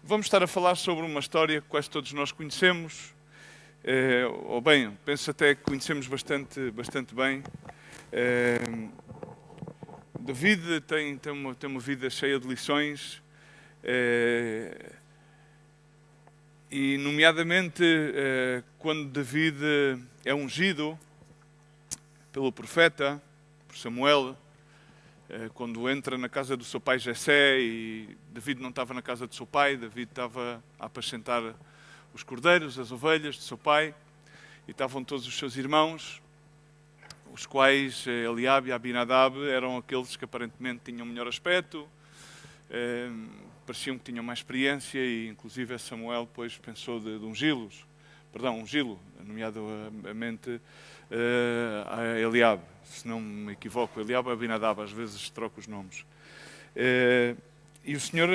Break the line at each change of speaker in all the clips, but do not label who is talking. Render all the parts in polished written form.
Vamos estar a falar sobre uma história que quase todos nós conhecemos, ou bem, penso até que conhecemos bastante bem. David tem uma vida cheia de lições, e nomeadamente quando David é ungido pelo profeta, por Samuel, quando entra na casa do seu pai Jessé, e David não estava na casa do seu pai, David estava a apacentar os cordeiros, as ovelhas do seu pai, e estavam todos os seus irmãos, os quais Eliabe e Abinadab eram aqueles que aparentemente tinham melhor aspecto, pareciam que tinham mais experiência, e inclusive Samuel depois pensou de ungí-lo, nomeadamente a Eliabe, se não me equivoco, Eliabe e Abinadab, às vezes troco os nomes. E o Senhor,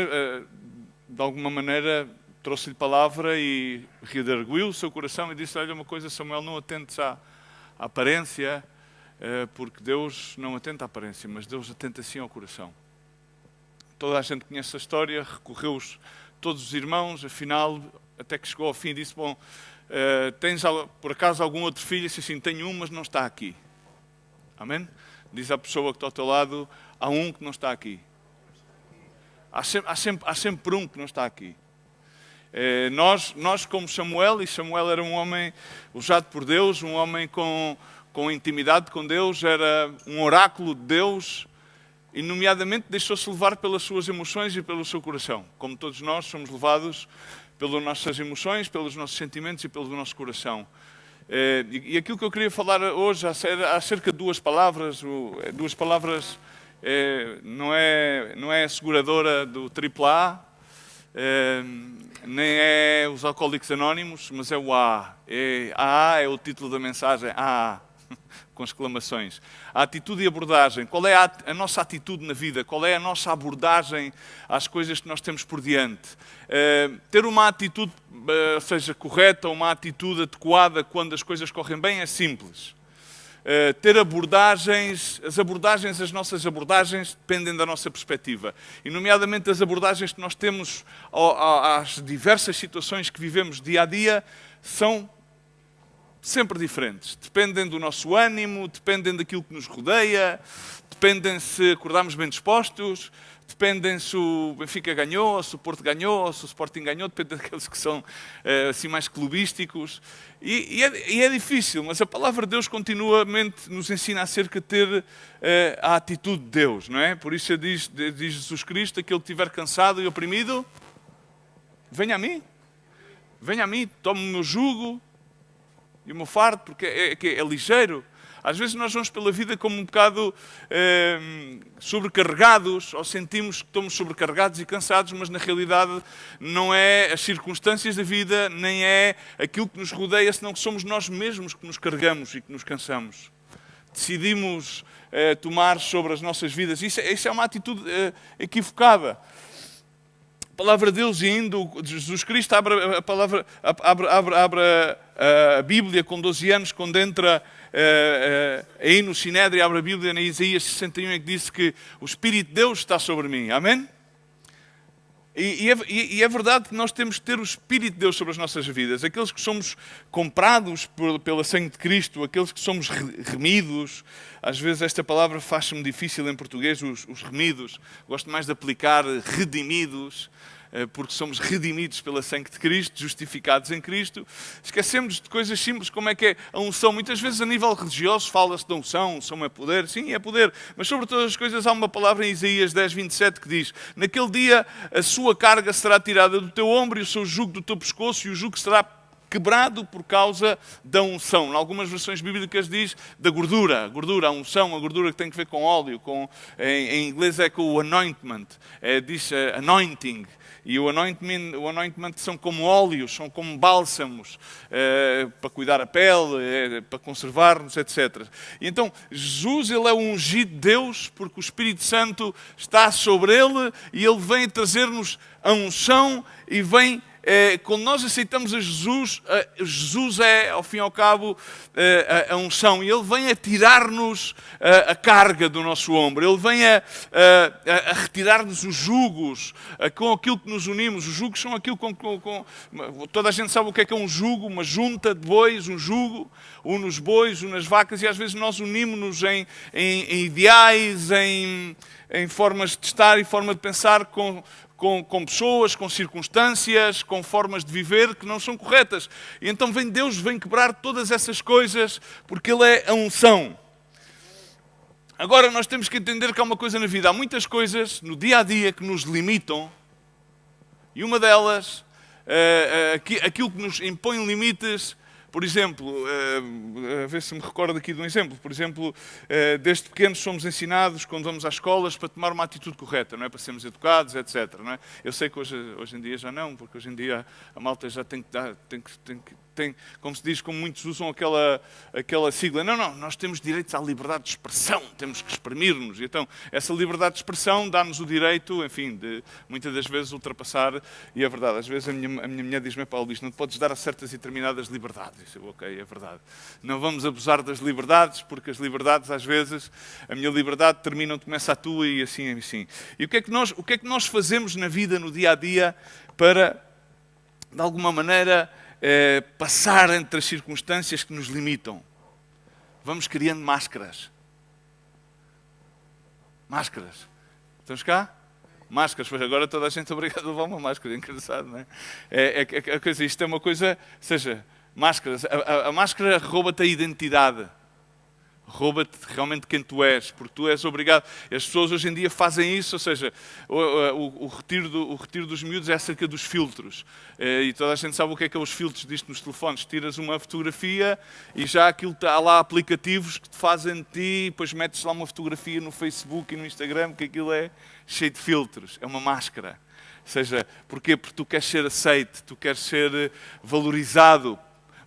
de alguma maneira, trouxe-lhe palavra e redarguiu o seu coração e disse: olha uma coisa, Samuel, não atentes à aparência, porque Deus não atenta à aparência, mas Deus atenta sim ao coração. Toda a gente conhece a história, recorreu todos os irmãos, afinal, até que chegou ao fim e disse: bom, tens por acaso algum outro filho? E disse assim: tenho um, mas não está aqui. Amém? Diz à pessoa que está ao teu lado: há um que não está aqui. Há sempre um que não está aqui. Nós como Samuel, e Samuel era um homem usado por Deus, um homem com intimidade com Deus, era um oráculo de Deus, e nomeadamente deixou-se levar pelas suas emoções e pelo seu coração. Como todos nós somos levados pelas nossas emoções, pelos nossos sentimentos e pelo nosso coração. E aquilo que eu queria falar hoje acerca de duas palavras não é a seguradora do AAA, nem é os Alcoólicos Anónimos, mas é o AA. AA é o título da mensagem, AA, com exclamações. A atitude e abordagem. Qual é a nossa atitude na vida? Qual é a nossa abordagem às coisas que nós temos por diante? Ter uma atitude, seja correta, uma atitude adequada quando as coisas correm bem é simples. Ter as nossas abordagens dependem da nossa perspectiva. E nomeadamente as abordagens que nós temos às diversas situações que vivemos dia a dia são sempre diferentes. Dependem do nosso ânimo, dependem daquilo que nos rodeia, dependem se acordamos bem dispostos, dependem se o Benfica ganhou, se o Porto ganhou, se o Sporting ganhou, depende daqueles que são assim mais clubísticos. E é difícil, mas a palavra de Deus continuamente nos ensina acerca de ter a atitude de Deus, não é? Por isso diz Jesus Cristo: aquele que estiver cansado e oprimido, venha a mim, tome o meu jugo e o meu fardo, porque é ligeiro. Às vezes nós vamos pela vida como um bocado sobrecarregados, ou sentimos que estamos sobrecarregados e cansados, mas na realidade não é as circunstâncias da vida, nem é aquilo que nos rodeia, senão que somos nós mesmos que nos carregamos e que nos cansamos. Decidimos tomar sobre as nossas vidas. Isso é uma atitude equivocada. A palavra de Deus, indo, Jesus Cristo abre a Bíblia com 12 anos, quando entra aí no Sinédrio, abre a Bíblia em Isaías 61, em que disse que o Espírito de Deus está sobre mim. Amém? E é verdade que nós temos que ter o Espírito de Deus sobre as nossas vidas. Aqueles que somos comprados pela sangue de Cristo, aqueles que somos remidos. Às vezes esta palavra faz-me difícil em português, os remidos. Gosto mais de aplicar redimidos, porque somos redimidos pela sangue de Cristo, justificados em Cristo. Esquecemos de coisas simples, como é que é a unção. Muitas vezes a nível religioso fala-se da unção é poder. Sim, é poder. Mas sobre todas as coisas há uma palavra em Isaías 10, 27 que diz: naquele dia a sua carga será tirada do teu ombro e o seu jugo do teu pescoço, e o jugo será quebrado por causa da unção. Em algumas versões bíblicas diz da gordura. A unção, a gordura que tem que ver com óleo. Em inglês é com o anointment. Diz anointing. E o anointment são como óleos, são como bálsamos, para cuidar a pele, para conservar-nos, etc. E então, Jesus, ele é o ungido de Deus, porque o Espírito Santo está sobre ele, e ele vem trazer-nos a unção, e vem quando nós aceitamos a Jesus, Jesus é, ao fim e ao cabo, a unção. E Ele vem a tirar-nos a carga do nosso ombro. Ele vem a retirar-nos os jugos com aquilo que nos unimos. Os jugos são aquilo toda a gente sabe o que é um jugo, uma junta de bois, um jugo, um nos bois, um nas vacas, e às vezes nós unimos-nos em ideais, em formas de estar e forma de pensar com pessoas, com circunstâncias, com formas de viver que não são corretas. E então Deus vem quebrar todas essas coisas, porque Ele é a unção. Agora nós temos que entender que há uma coisa na vida. Há muitas coisas no dia-a-dia que nos limitam, e uma delas, aquilo que nos impõe limites. Por exemplo, a ver se me recordo aqui de um exemplo. Por exemplo, desde pequenos somos ensinados, quando vamos às escolas, para tomar uma atitude correta, não é? Para sermos educados, etc. Não é? Eu sei que hoje em dia já não, porque hoje em dia a malta já tem, como se diz, como muitos usam aquela sigla. Não, nós temos direitos à liberdade de expressão, temos que exprimir-nos. E então, essa liberdade de expressão dá-nos o direito, enfim, de muitas das vezes ultrapassar, e é verdade, às vezes a minha mulher diz-me, Paulo, não te podes dar a certas e determinadas liberdades. Eu, ok, é verdade. Não vamos abusar das liberdades, porque as liberdades, às vezes, a minha liberdade termina onde começa a tua e assim. E o que é que nós fazemos na vida, no dia-a-dia, para, de alguma maneira, passar entre as circunstâncias que nos limitam? Vamos criando máscaras. Máscaras. Estamos cá? Máscaras, pois agora toda a gente é obrigada a levar uma máscara, é engraçado, não é? Isto é uma coisa, ou seja, máscaras. A máscara rouba-te a identidade. Rouba-te realmente quem tu és, porque tu és obrigado. As pessoas hoje em dia fazem isso, ou seja, o retiro dos miúdos é acerca dos filtros. E toda a gente sabe o que é os filtros disto nos telefones. Tiras uma fotografia e já aquilo há lá aplicativos que te fazem de ti, e depois metes lá uma fotografia no Facebook e no Instagram, que aquilo é cheio de filtros. É uma máscara. Ou seja, porquê? Porque tu queres ser aceite, tu queres ser valorizado,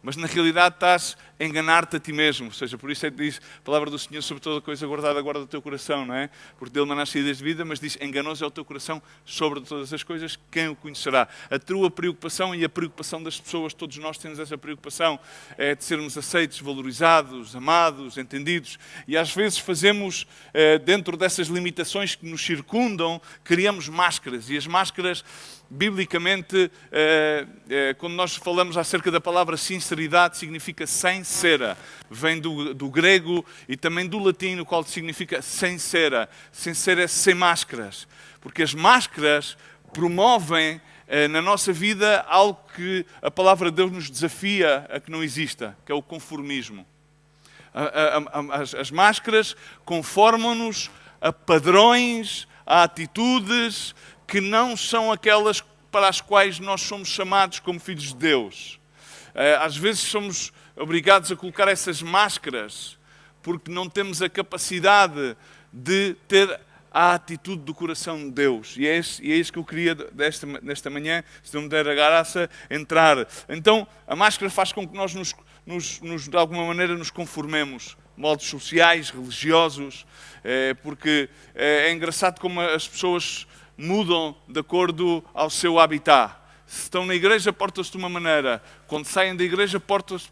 mas na realidade estás a enganar-te a ti mesmo. Ou seja, por isso é que diz a palavra do Senhor sobre toda coisa guardada, guarda o teu coração, não é? Porque dele manas saídas de vida, mas diz, enganoso é o teu coração sobre todas as coisas, quem o conhecerá? A tua preocupação e a preocupação das pessoas, todos nós temos essa preocupação, é de sermos aceitos, valorizados, amados, entendidos. E às vezes fazemos, dentro dessas limitações que nos circundam, criamos máscaras. E as máscaras, biblicamente, quando nós falamos acerca da palavra sinceridade, significa sem cera. Vem do grego e também do latim, no qual significa sem cera. Sem cera é sem máscaras. Porque as máscaras promovem na nossa vida algo que a palavra de Deus nos desafia a que não exista, que é o conformismo. As máscaras conformam-nos a padrões, a atitudes que não são aquelas para as quais nós somos chamados como filhos de Deus. Às vezes somos obrigados a colocar essas máscaras porque não temos a capacidade de ter a atitude do coração de Deus. E é isso que eu queria nesta manhã, se não me der a graça, entrar. Então, a máscara faz com que nós de alguma maneira nos conformemos. Moldes sociais, religiosos, porque é engraçado como as pessoas mudam de acordo ao seu habitat. Se estão na igreja, portam-se de uma maneira. Quando saem da igreja,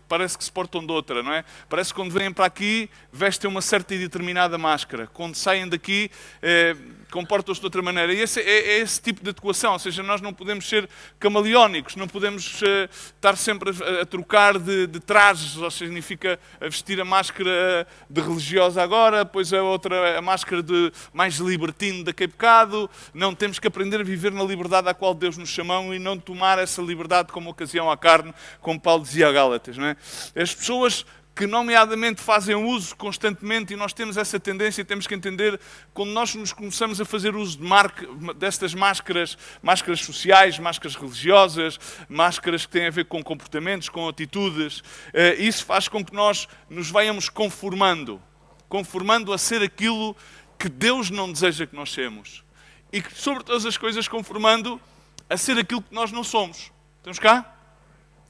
parece que se portam de outra, não é? Parece que quando vêm para aqui, vestem uma certa e determinada máscara. Quando saem daqui, comportam-se de outra maneira. E é esse tipo de adequação. Ou seja, nós não podemos ser camaleónicos, não podemos estar sempre a trocar de trajes. Ou seja, significa vestir a máscara de religiosa agora, depois a máscara de mais libertino daqui a bocado. Não, temos que aprender a viver na liberdade à qual Deus nos chamou e não tomar essa liberdade como ocasião à carne, como Paulo dizia a Gálatas, não é? As pessoas que nomeadamente fazem uso constantemente, e nós temos essa tendência, temos que entender, quando nós nos começamos a fazer uso destas máscaras sociais, máscaras religiosas, máscaras que têm a ver com comportamentos, com atitudes, isso faz com que nós nos vayamos conformando a ser aquilo que Deus não deseja que nós sejamos. E que, sobre todas as coisas, conformando a ser aquilo que nós não somos. Estamos cá?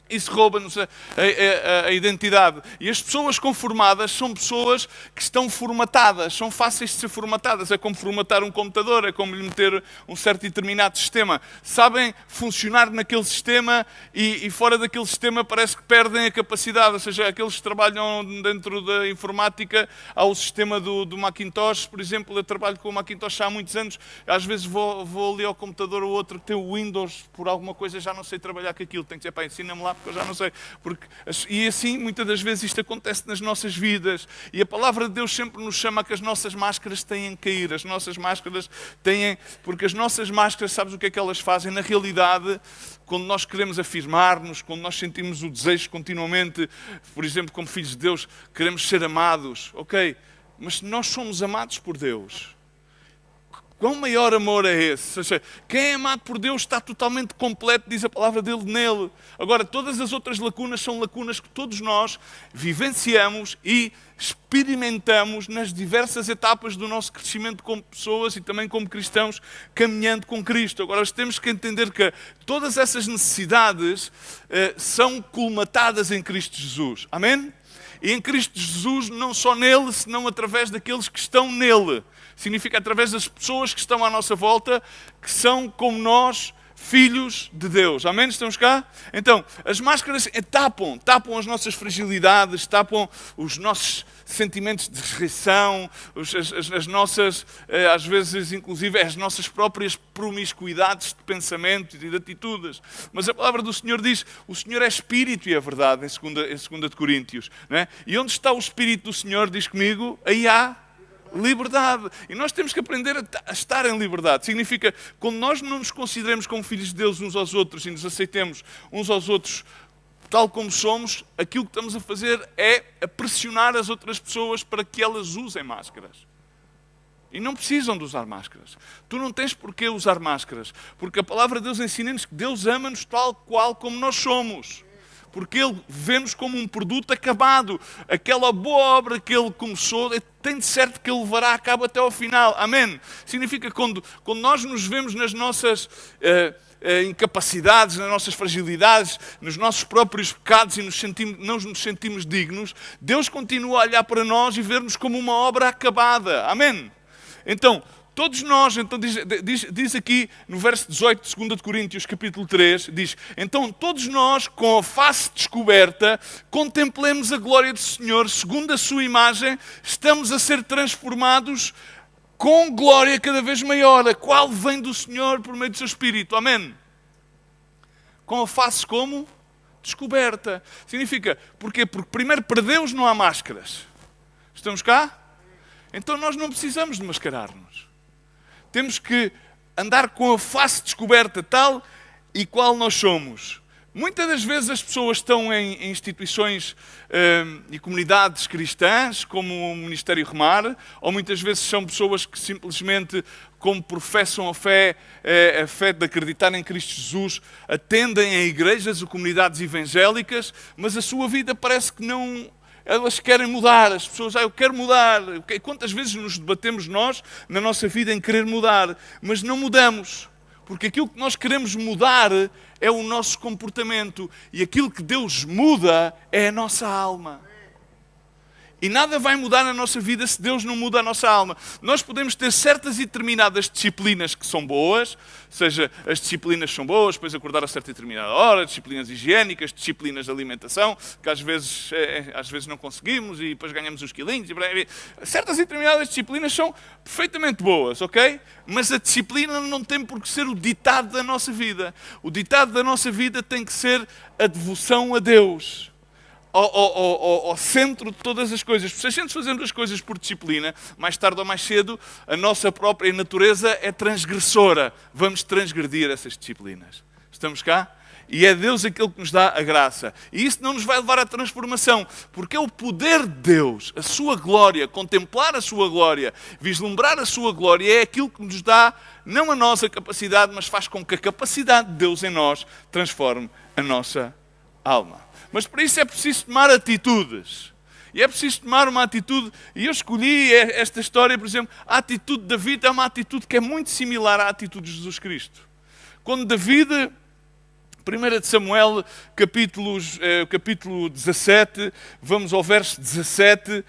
Isso rouba-nos a identidade. E as pessoas conformadas são pessoas que estão formatadas, são fáceis de ser formatadas. É como formatar um computador, é como lhe meter um certo e determinado sistema. Sabem funcionar naquele sistema e fora daquele sistema parece que perdem a capacidade. Ou seja, aqueles que trabalham dentro da informática, há o sistema do Macintosh, por exemplo. Eu trabalho com o Macintosh há muitos anos. Às vezes vou ali ao computador ou outro que tem o Windows, por alguma coisa já não sei trabalhar com aquilo. Tenho que dizer, pá, ensina-me lá, porque eu já não sei. E assim, muitas das vezes, isto acontece nas nossas vidas. E a palavra de Deus sempre nos chama a que as nossas máscaras têm que cair. As nossas máscaras têm... Porque as nossas máscaras, sabes o que é que elas fazem? Na realidade, quando nós queremos afirmar-nos, quando nós sentimos o desejo continuamente, por exemplo, como filhos de Deus, queremos ser amados, ok? Mas se nós somos amados por Deus... Quão maior amor é esse? Ou seja, quem é amado por Deus está totalmente completo, diz a palavra dele, nele. Agora, todas as outras lacunas são lacunas que todos nós vivenciamos e experimentamos nas diversas etapas do nosso crescimento como pessoas e também como cristãos, caminhando com Cristo. Agora, nós temos que entender que todas essas necessidades são colmatadas em Cristo Jesus. Amém? E em Cristo Jesus, não só nele, senão através daqueles que estão nele. Significa através das pessoas que estão à nossa volta, que são como nós, filhos de Deus. Amém? Estamos cá? Então, as máscaras tapam as nossas fragilidades, tapam os nossos sentimentos de rejeição, as nossas, às vezes, inclusive, as nossas próprias promiscuidades de pensamentos e de atitudes. Mas a palavra do Senhor diz, o Senhor é Espírito e é verdade, em 2 de Coríntios. Não é? E onde está o Espírito do Senhor, diz comigo, aí há liberdade. E nós temos que aprender a estar em liberdade. Significa, quando nós não nos consideremos como filhos de Deus uns aos outros e nos aceitemos uns aos outros tal como somos, aquilo que estamos a fazer é a pressionar as outras pessoas para que elas usem máscaras. E não precisam de usar máscaras. Tu não tens por que usar máscaras. Porque a palavra de Deus ensina-nos que Deus ama-nos tal qual como nós somos. Porque Ele vê-nos como um produto acabado. Aquela boa obra que Ele começou, tem de certo que Ele levará a cabo até ao final. Amém? Significa que quando nós nos vemos nas nossas incapacidades, nas nossas fragilidades, nos nossos próprios pecados e não nos sentimos dignos, Deus continua a olhar para nós e ver-nos como uma obra acabada. Amém? Então, todos nós, diz aqui no verso 18 de 2 de Coríntios, capítulo 3, diz, então todos nós, com a face descoberta, contemplemos a glória do Senhor, segundo a sua imagem, estamos a ser transformados com glória cada vez maior, a qual vem do Senhor por meio do seu Espírito. Amém? Com a face como? Descoberta. Significa, porquê? Porque primeiro para Deus não há máscaras. Estamos cá? Então nós não precisamos de mascarar-nos. Temos que andar com a face descoberta tal e qual nós somos. Muitas das vezes as pessoas estão em instituições e comunidades cristãs, como o Ministério Remar, ou muitas vezes são pessoas que simplesmente, como professam a fé de acreditar em Cristo Jesus, atendem a igrejas ou comunidades evangélicas, mas a sua vida parece que não... Elas querem mudar, as pessoas, eu quero mudar. Quantas vezes nos debatemos nós, na nossa vida, em querer mudar, mas não mudamos. Porque aquilo que nós queremos mudar é o nosso comportamento. E aquilo que Deus muda é a nossa alma. E nada vai mudar na nossa vida se Deus não muda a nossa alma. Nós podemos ter certas e determinadas disciplinas que são boas, ou seja, as disciplinas são boas, depois acordar a certa e determinada hora, disciplinas higiênicas, disciplinas de alimentação, que às vezes não conseguimos e depois ganhamos uns quilinhos. Certas e determinadas disciplinas são perfeitamente boas, ok? Mas a disciplina não tem por que ser o ditado da nossa vida. O ditado da nossa vida tem que ser a devoção a Deus. Ao centro de todas as coisas. Se a gente fazemos as coisas por disciplina, mais tarde ou mais cedo, a nossa própria natureza é transgressora. Vamos transgredir essas disciplinas. Estamos cá? E é Deus aquele que nos dá a graça. E isso não nos vai levar à transformação, porque é o poder de Deus, a sua glória, contemplar a sua glória, vislumbrar a sua glória, é aquilo que nos dá, não a nossa capacidade, mas faz com que a capacidade de Deus em nós transforme a nossa alma. Mas para isso é preciso tomar atitudes. E é preciso tomar uma atitude. E eu escolhi esta história, por exemplo, a atitude de David é uma atitude que é muito similar à atitude de Jesus Cristo. Quando David 1 de Samuel, capítulo 17, vamos ao verso 17,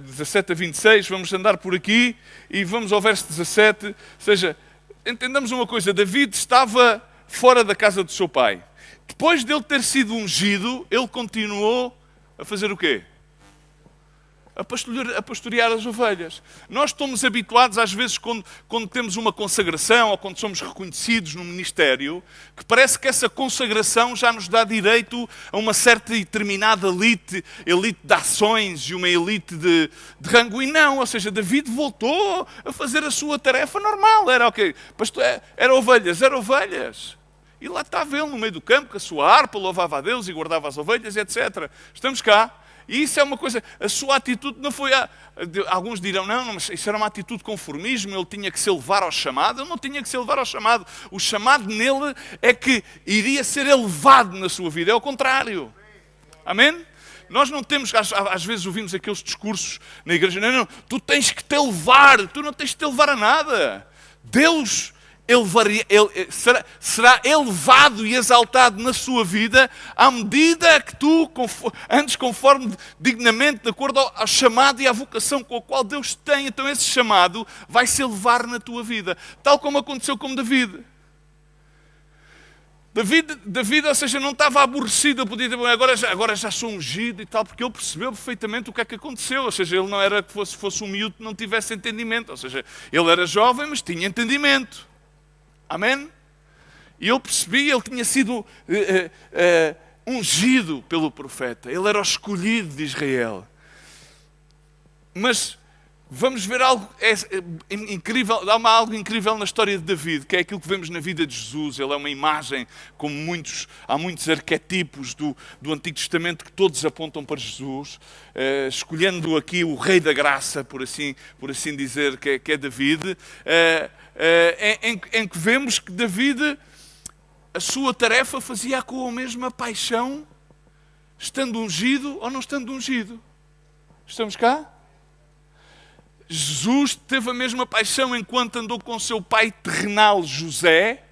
17 a 26, vamos andar por aqui e vamos ao verso 17. Ou seja, entendamos uma coisa, David estava fora da casa do seu pai. Depois dele ter sido ungido, ele continuou a fazer o quê? A pastorear as ovelhas. Nós estamos habituados, às vezes, quando temos uma consagração ou quando somos reconhecidos no ministério, que parece que essa consagração já nos dá direito a uma certa e determinada elite de ações e uma elite de rango. E não, ou seja, David voltou a fazer a sua tarefa normal. Era ok, pastor, era ovelhas. E lá estava ele no meio do campo, com a sua harpa, louvava a Deus e guardava as ovelhas, etc. Estamos cá. E isso é uma coisa, a sua atitude não foi alguns dirão, não, mas isso era uma atitude de conformismo, ele tinha que se levar ao chamado. Ele não tinha que se levar ao chamado. O chamado nele é que iria ser elevado na sua vida, é o contrário. Amém? Nós não temos, às vezes ouvimos aqueles discursos na igreja, não, tu tens que te elevar, tu não tens que te elevar a nada. Deus será elevado e exaltado na sua vida à medida que tu andes conforme dignamente, de acordo ao chamado e à vocação com a qual Deus tem. Então esse chamado vai se elevar na tua vida, tal como aconteceu com David. David, ou seja, não estava aborrecido, eu podia dizer, agora já sou ungido e tal, porque ele percebeu perfeitamente o que é que aconteceu. Ou seja, ele não era que fosse um miúdo que não tivesse entendimento. Ou seja, ele era jovem, mas tinha entendimento. Amém? E ele percebia, ele tinha sido ungido pelo profeta. Ele era o escolhido de Israel. Mas vamos ver algo incrível, há algo incrível na história de David, que é aquilo que vemos na vida de Jesus. Ele é uma imagem, como há muitos arquetipos do Antigo Testamento que todos apontam para Jesus, escolhendo aqui o Rei da Graça, por assim dizer, que é David, em que vemos que David, a sua tarefa fazia com a mesma paixão, estando ungido ou não estando ungido. Estamos cá? Jesus teve a mesma paixão enquanto andou com seu pai terrenal José,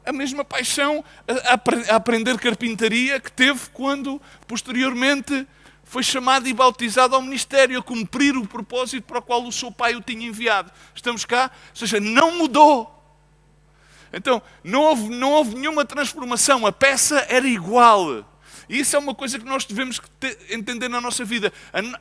a mesma paixão a aprender carpintaria que teve quando, posteriormente, foi chamado e bautizado ao ministério, a cumprir o propósito para o qual o seu pai o tinha enviado. Estamos cá? Ou seja, não mudou. Então, não houve nenhuma transformação, a peça era igual. E isso é uma coisa que nós devemos entender na nossa vida.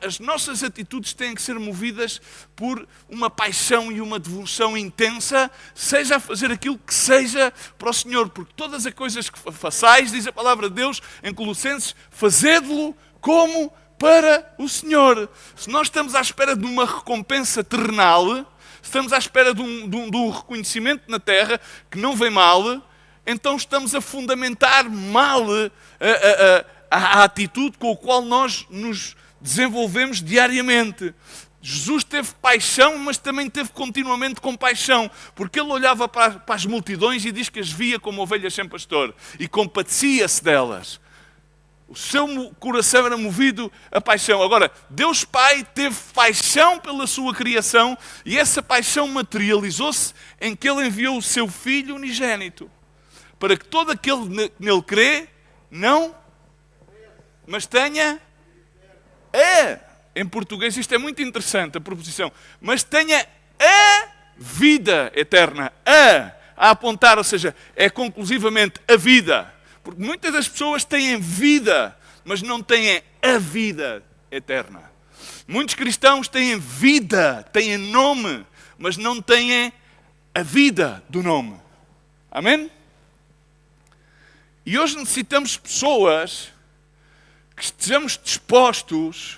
As nossas atitudes têm que ser movidas por uma paixão e uma devoção intensa, seja a fazer aquilo que seja para o Senhor. Porque todas as coisas que façais, diz a palavra de Deus em Colossenses, fazê-lo como para o Senhor. Se nós estamos à espera de uma recompensa terrenal, se estamos à espera de um reconhecimento na terra que não vem mal, então estamos a fundamentar mal a atitude com a qual nós nos desenvolvemos diariamente. Jesus teve paixão, mas também teve continuamente compaixão, porque ele olhava para as multidões e diz que as via como ovelhas sem pastor e compadecia-se delas. O seu coração era movido a paixão. Agora, Deus Pai teve paixão pela sua criação e essa paixão materializou-se em que ele enviou o seu Filho unigênito, para que todo aquele que nele crê, não, mas tenha, em português isto é muito interessante, a proposição, mas tenha a vida eterna, a apontar, ou seja, é conclusivamente a vida, porque muitas das pessoas têm vida, mas não têm a vida eterna. Muitos cristãos têm vida, têm nome, mas não têm a vida do nome. Amém? E hoje necessitamos pessoas que estejamos dispostos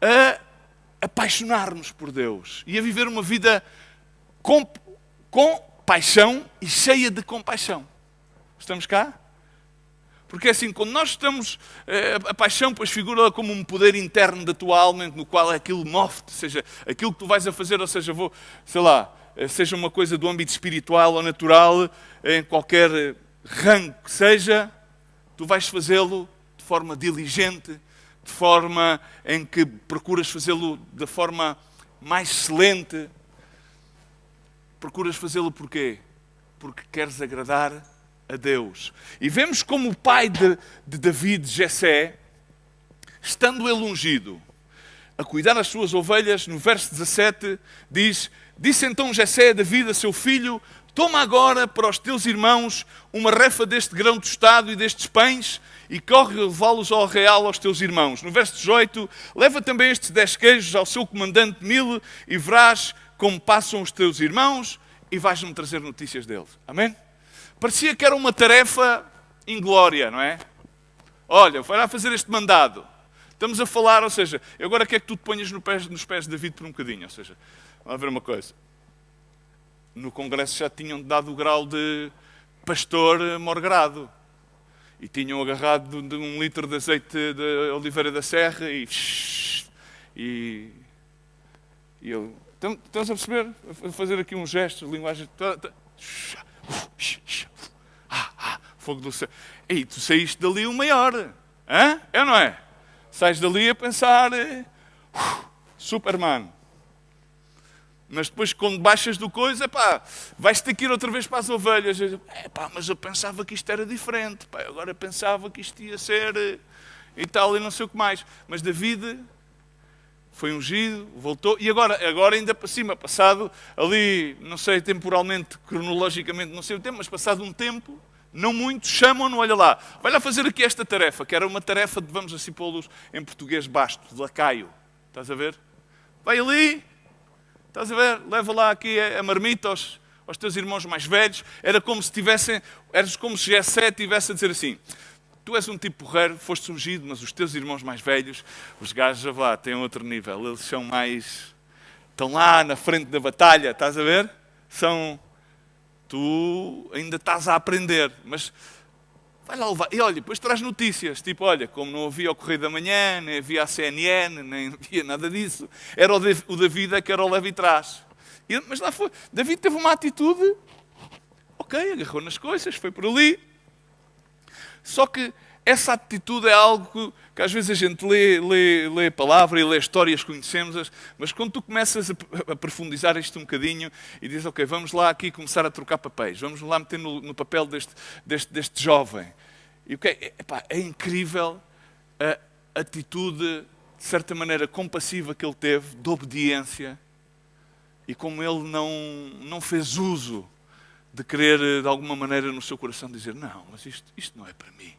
a apaixonar-nos por Deus e a viver uma vida com paixão e cheia de compaixão. Estamos cá? Porque assim, quando nós estamos, a paixão pois figura como um poder interno da tua alma, no qual aquilo move-te, seja aquilo que tu vais a fazer, ou seja, seja uma coisa do âmbito espiritual ou natural, em qualquer rango que seja, tu vais fazê-lo de forma diligente, de forma em que procuras fazê-lo da forma mais excelente. Procuras fazê-lo porquê? Porque queres agradar a Deus. E vemos como o pai de David, Jessé, estando ele ungido, a cuidar das suas ovelhas, no verso 17, diz: disse então Jessé a David, a seu filho: toma agora para os teus irmãos uma refa deste grão tostado e destes pães, e corre levá-los ao arraial aos teus irmãos. No verso 18, leva também estes 10 queijos ao seu comandante Mil, e verás como passam os teus irmãos, e vais-me trazer notícias deles. Amém? Parecia que era uma tarefa inglória, não é? Olha, vai lá fazer este mandado. Estamos a falar, ou seja, eu agora quero que tu te ponhas nos pés de David por um bocadinho. Ou seja, vamos ver uma coisa. No Congresso já tinham dado o grau de pastor morgrado. E tinham agarrado de 1 litro de azeite de oliveira da serra e eu... Estás a perceber? A fazer aqui um gesto de linguagem... Fogo do céu. E tu saíste dali o maior. Hã? É ou não é? Sais dali a pensar... Superman. Mas depois, quando baixas do coisa, vais ter que ir outra vez para as ovelhas. Mas eu pensava que isto era diferente. Agora pensava que isto ia ser... E tal, e não sei o que mais. Mas David foi ungido, voltou. E agora ainda para cima, passado ali, não sei temporalmente, cronologicamente, não sei o tempo, mas passado um tempo... Não muito, chamam-no, olha lá, vai lá fazer aqui esta tarefa, que era uma tarefa de, vamos assim pô-los em português basto, de lacaio. Estás a ver? Vai ali, estás a ver? Leva lá aqui a marmita aos teus irmãos mais velhos. Eras como se Jessé estivesse a dizer assim: tu és um tipo porreiro, foste ungido, mas os teus irmãos mais velhos, os gajos já lá, têm outro nível. Eles são mais... estão lá na frente da batalha, estás a ver? Tu ainda estás a aprender, mas vai lá levar. E olha, depois traz notícias, tipo, olha, como não havia o Correio da Manhã, nem havia a CNN, nem havia nada disso, era o David que era o leve e trás. Mas lá foi, David teve uma atitude, ok, agarrou nas coisas, foi por ali. Só que essa atitude é algo que às vezes a gente lê a palavra e lê histórias, conhecemos-as, mas quando tu começas a profundizar isto um bocadinho e dizes, ok, vamos lá aqui começar a trocar papéis, vamos lá meter no papel deste jovem. E é incrível a atitude, de certa maneira, compassiva que ele teve, de obediência, e como ele não fez uso de querer, de alguma maneira, no seu coração dizer, não, mas isto não é para mim.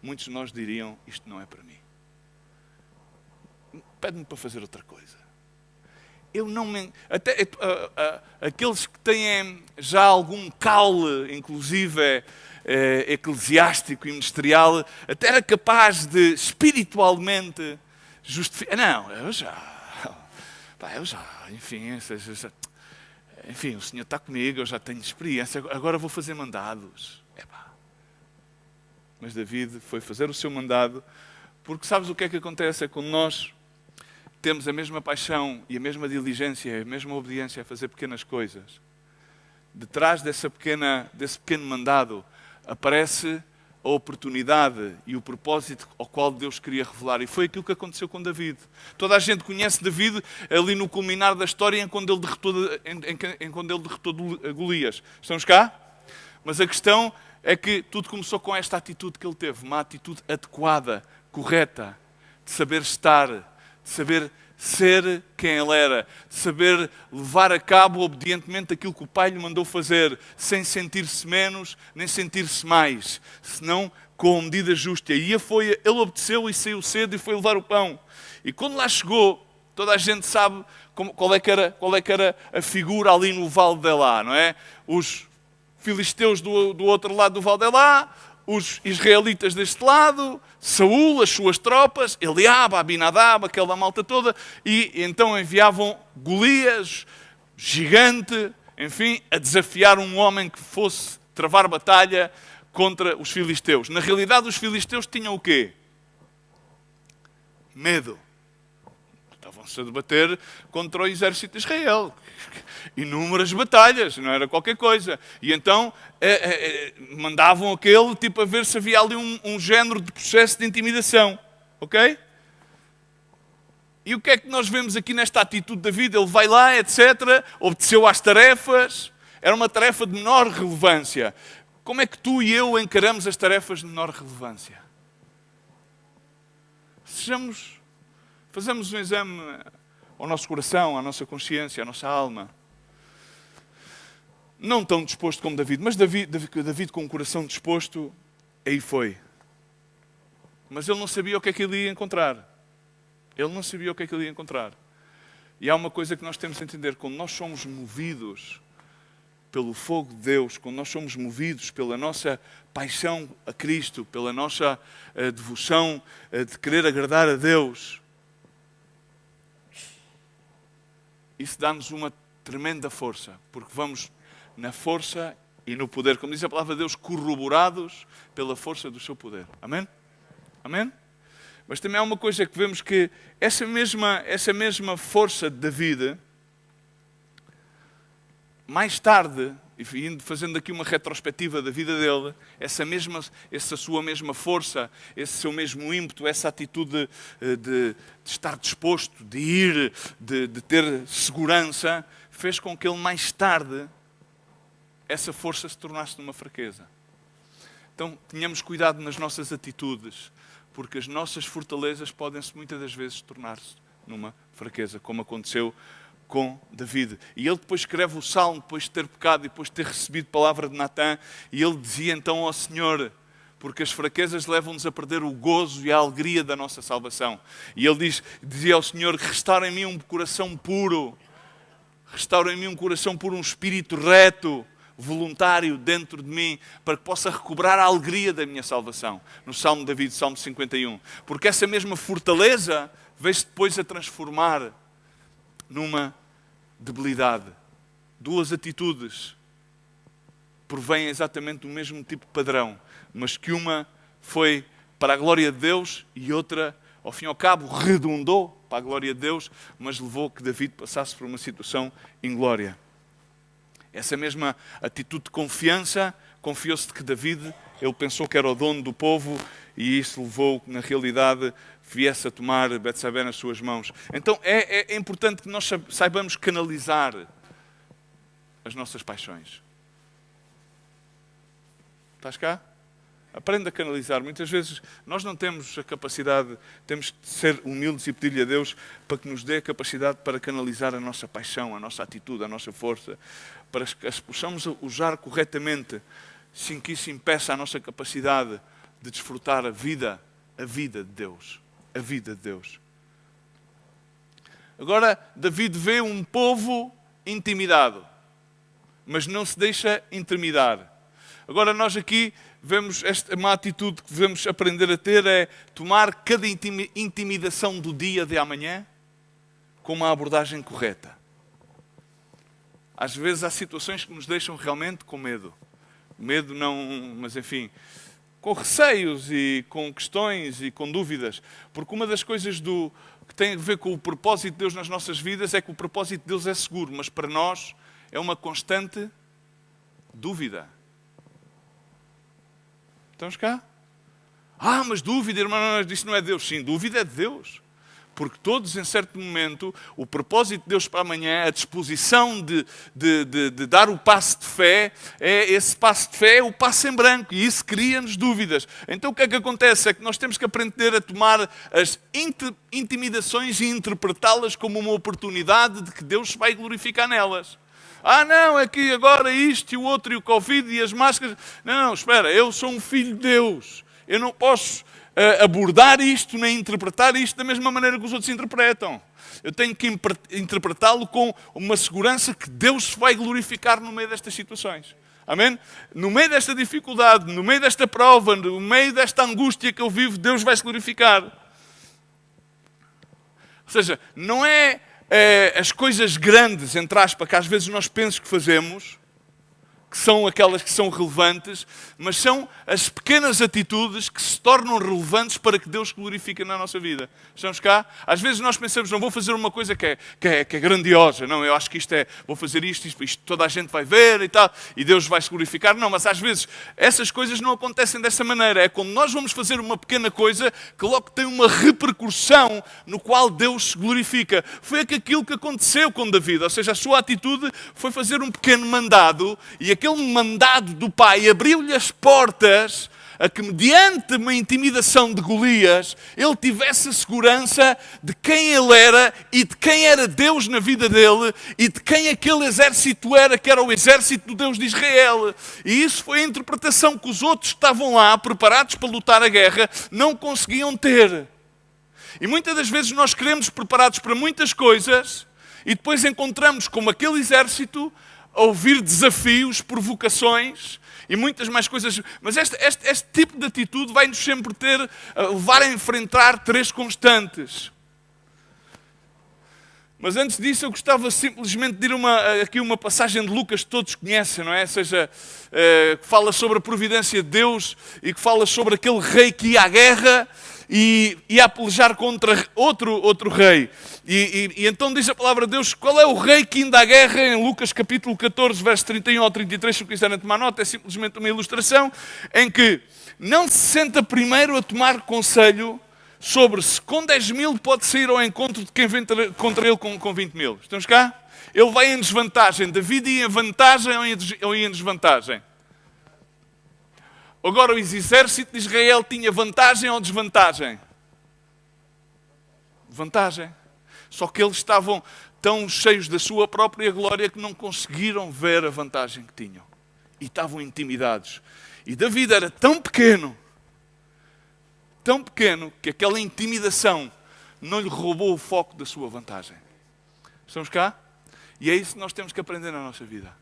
Muitos de nós diriam, isto não é para mim. Pede-me para fazer outra coisa. Até aqueles que têm já algum caule, inclusive eclesiástico e ministerial, até era capaz de espiritualmente justificar. Não, eu já, enfim, o Senhor está comigo, eu já tenho experiência, agora vou fazer mandados. Mas David foi fazer o seu mandado, porque sabes o que é que acontece? É quando nós temos a mesma paixão e a mesma diligência, a mesma obediência a fazer pequenas coisas. Detrás desse pequeno mandado aparece a oportunidade e o propósito ao qual Deus queria revelar. E foi aquilo que aconteceu com David. Toda a gente conhece David ali no culminar da história em quando ele derrotou Golias. Estamos cá? Mas a questão é que tudo começou com esta atitude que ele teve, uma atitude adequada, correta, de saber estar, de saber ser quem ele era, de saber levar a cabo obedientemente aquilo que o pai lhe mandou fazer, sem sentir-se menos, nem sentir-se mais, senão com a medida justa. E ele obedeceu e saiu cedo e foi levar o pão. E quando lá chegou, toda a gente sabe qual é que era a figura ali no Vale de Elá, não é? Os filisteus do outro lado do Vale de Elá, os israelitas deste lado, Saúl, as suas tropas, Eliabe, Abinadab, aquela malta toda, e então enviavam Golias, gigante, enfim, a desafiar um homem que fosse travar batalha contra os filisteus. Na realidade, os filisteus tinham o quê? Medo. Estavam-se a debater contra o exército de Israel. Inúmeras batalhas, não era qualquer coisa. E então mandavam aquele tipo a ver se havia ali um género de processo de intimidação. Ok? E o que é que nós vemos aqui nesta atitude da vida? Ele vai lá, etc., obedeceu às tarefas. Era uma tarefa de menor relevância. Como é que tu e eu encaramos as tarefas de menor relevância? Fazemos um exame ao nosso coração, à nossa consciência, à nossa alma. Não tão disposto como David, mas David com o coração disposto, aí foi. Mas ele não sabia o que é que ele ia encontrar. Ele não sabia o que é que ele ia encontrar. E há uma coisa que nós temos a entender, quando nós somos movidos pelo fogo de Deus, quando nós somos movidos pela nossa paixão a Cristo, pela nossa devoção de querer agradar a Deus, isso dá-nos uma tremenda força, porque vamos na força e no poder, como diz a palavra de Deus, corroborados pela força do seu poder. Amém? Amém? Mas também há uma coisa que vemos que essa mesma força de David, mais tarde, e fazendo aqui uma retrospectiva da vida dele, essa sua mesma força, esse seu mesmo ímpeto, essa atitude de estar disposto, de ir, de ter segurança, fez com que ele mais tarde, essa força se tornasse numa fraqueza. Então, tenhamos cuidado nas nossas atitudes, porque as nossas fortalezas podem-se muitas das vezes tornar-se numa fraqueza, como aconteceu com David. E ele depois escreve o Salmo, depois de ter pecado e depois de ter recebido palavra de Natã, e ele dizia então ao Senhor, porque as fraquezas levam-nos a perder o gozo e a alegria da nossa salvação. E ele dizia ao Senhor, restaura em mim um coração puro, restaura em mim um coração puro, um espírito reto, voluntário dentro de mim, para que possa recobrar a alegria da minha salvação. No Salmo de David, Salmo 51. Porque essa mesma fortaleza veio-se depois a transformar numa debilidade. Duas atitudes provêm exatamente do mesmo tipo de padrão, mas que uma foi para a glória de Deus e outra, ao fim e ao cabo, redundou para a glória de Deus, mas levou que David passasse por uma situação inglória. Essa mesma atitude de confiança, confiou-se de que David, ele pensou que era o dono do povo e isso levou, na realidade, viesse a tomar Betsabé nas suas mãos. Então é importante que nós saibamos canalizar as nossas paixões. Estás cá? Aprenda a canalizar. Muitas vezes nós não temos a capacidade, temos de ser humildes e pedir-lhe a Deus para que nos dê a capacidade para canalizar a nossa paixão, a nossa atitude, a nossa força, para que as possamos usar corretamente, sem que isso impeça a nossa capacidade de desfrutar a vida de Deus. A vida de Deus. Agora, David vê um povo intimidado, mas não se deixa intimidar. Agora, nós aqui vemos uma atitude que devemos aprender a ter, é tomar cada intimidação do dia de amanhã com uma abordagem correta. Às vezes há situações que nos deixam realmente com medo. Medo não, mas enfim, com receios e com questões e com dúvidas. Porque uma das coisas que tem a ver com o propósito de Deus nas nossas vidas é que o propósito de Deus é seguro, mas para nós é uma constante dúvida. Estamos cá? Mas dúvida, irmão, isso não é Deus. Sim, dúvida é de Deus. Porque todos, em certo momento, o propósito de Deus para amanhã, a disposição de dar o passo de fé, esse passo de fé é o passo em branco. E isso cria-nos dúvidas. Então o que é que acontece? É que nós temos que aprender a tomar as intimidações e interpretá-las como uma oportunidade de que Deus se vai glorificar nelas. Não, é que agora isto e o outro e o Covid e as máscaras. Não, espera, eu sou um filho de Deus. Eu não posso abordar isto nem interpretar isto da mesma maneira que os outros interpretam. Eu tenho que interpretá-lo com uma segurança que Deus se vai glorificar no meio destas situações. Amém? No meio desta dificuldade, no meio desta prova, no meio desta angústia que eu vivo, Deus vai se glorificar. Ou seja, não é as coisas grandes, entre aspas, que às vezes nós pensamos que fazemos, que são aquelas que são relevantes, mas são as pequenas atitudes que se tornam relevantes para que Deus se glorifique na nossa vida. Estamos cá? Às vezes nós pensamos, não vou fazer uma coisa que é grandiosa, não, eu acho que vou fazer isto toda a gente vai ver e tal, e Deus vai se glorificar. Não, mas às vezes essas coisas não acontecem dessa maneira. É quando nós vamos fazer uma pequena coisa que logo tem uma repercussão no qual Deus se glorifica. Foi aquilo que aconteceu com David, ou seja, a sua atitude foi fazer um pequeno mandado e aquele mandado do pai abriu-lhe as portas a que, mediante uma intimidação de Golias, ele tivesse a segurança de quem ele era e de quem era Deus na vida dele e de quem aquele exército era, que era o exército do Deus de Israel. E isso foi a interpretação que os outros que estavam lá, preparados para lutar a guerra, não conseguiam ter. E muitas das vezes nós queremos preparados para muitas coisas e depois encontramos, como aquele exército, a ouvir desafios, provocações e muitas mais coisas. Mas este tipo de atitude vai-nos sempre levar a enfrentar três constantes. Mas antes disso eu gostava simplesmente de ir aqui uma passagem de Lucas que todos conhecem, não é? Ou seja, que fala sobre a providência de Deus e que fala sobre aquele rei que ia à guerra e ia a pelejar contra outro rei. E então diz a palavra de Deus, qual é o rei que indo à guerra? Em Lucas capítulo 14, verso 31 ao 33, se quiserem tomar nota, é simplesmente uma ilustração, em que não se senta primeiro a tomar conselho sobre se com 10 mil pode sair ao encontro de quem vem contra ele com 20 mil. Estamos cá? Ele vai em desvantagem. David ia em vantagem ou ia em desvantagem? Agora o exército de Israel tinha vantagem ou desvantagem? Vantagem. Só que eles estavam tão cheios da sua própria glória que não conseguiram ver a vantagem que tinham. E estavam intimidados. E David era tão pequeno, que aquela intimidação não lhe roubou o foco da sua vantagem. Estamos cá? E é isso que nós temos que aprender na nossa vida.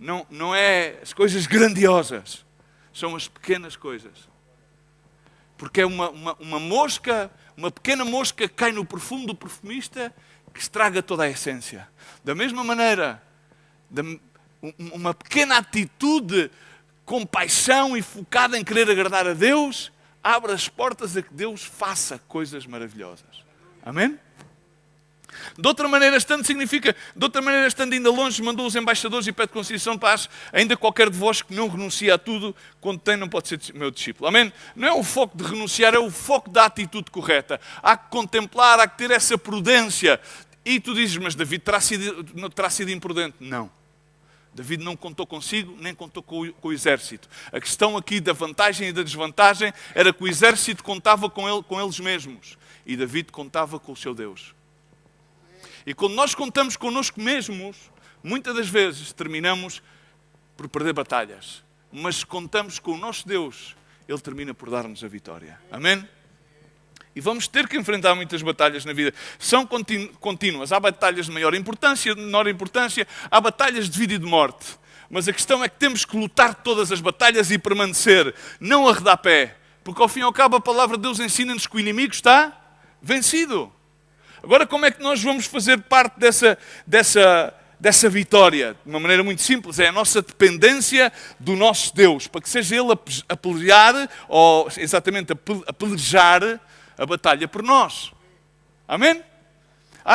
Não é as coisas grandiosas, são as pequenas coisas. Porque é uma mosca, uma pequena mosca que cai no perfume do perfumista que estraga toda a essência. Da mesma maneira, uma pequena atitude com paixão e focada em querer agradar a Deus abre as portas a que Deus faça coisas maravilhosas. Amém? De outra maneira, estando ainda longe, mandou os embaixadores e pede conciliação de paz, ainda qualquer de vós que não renuncia a tudo, quando tem, não pode ser meu discípulo. Amém? Não é o foco de renunciar, é o foco da atitude correta. Há que contemplar, há que ter essa prudência. E tu dizes, mas David terá sido imprudente? Não. David não contou consigo, nem contou com o exército. A questão aqui da vantagem e da desvantagem era que o exército contava com eles mesmos. E David contava com o seu Deus. E quando nós contamos connosco mesmos, muitas das vezes terminamos por perder batalhas. Mas se contamos com o nosso Deus, Ele termina por dar-nos a vitória. Amém? E vamos ter que enfrentar muitas batalhas na vida. São contínuas. Há batalhas de maior importância, de menor importância. Há batalhas de vida e de morte. Mas a questão é que temos que lutar todas as batalhas e permanecer. Não arredar pé. Porque ao fim e ao cabo a palavra de Deus ensina-nos que o inimigo está vencido. Agora como é que nós vamos fazer parte dessa vitória? De uma maneira muito simples. É a nossa dependência do nosso Deus. Para que seja Ele a pelejar, ou exatamente a pelejar a batalha por nós. Amém?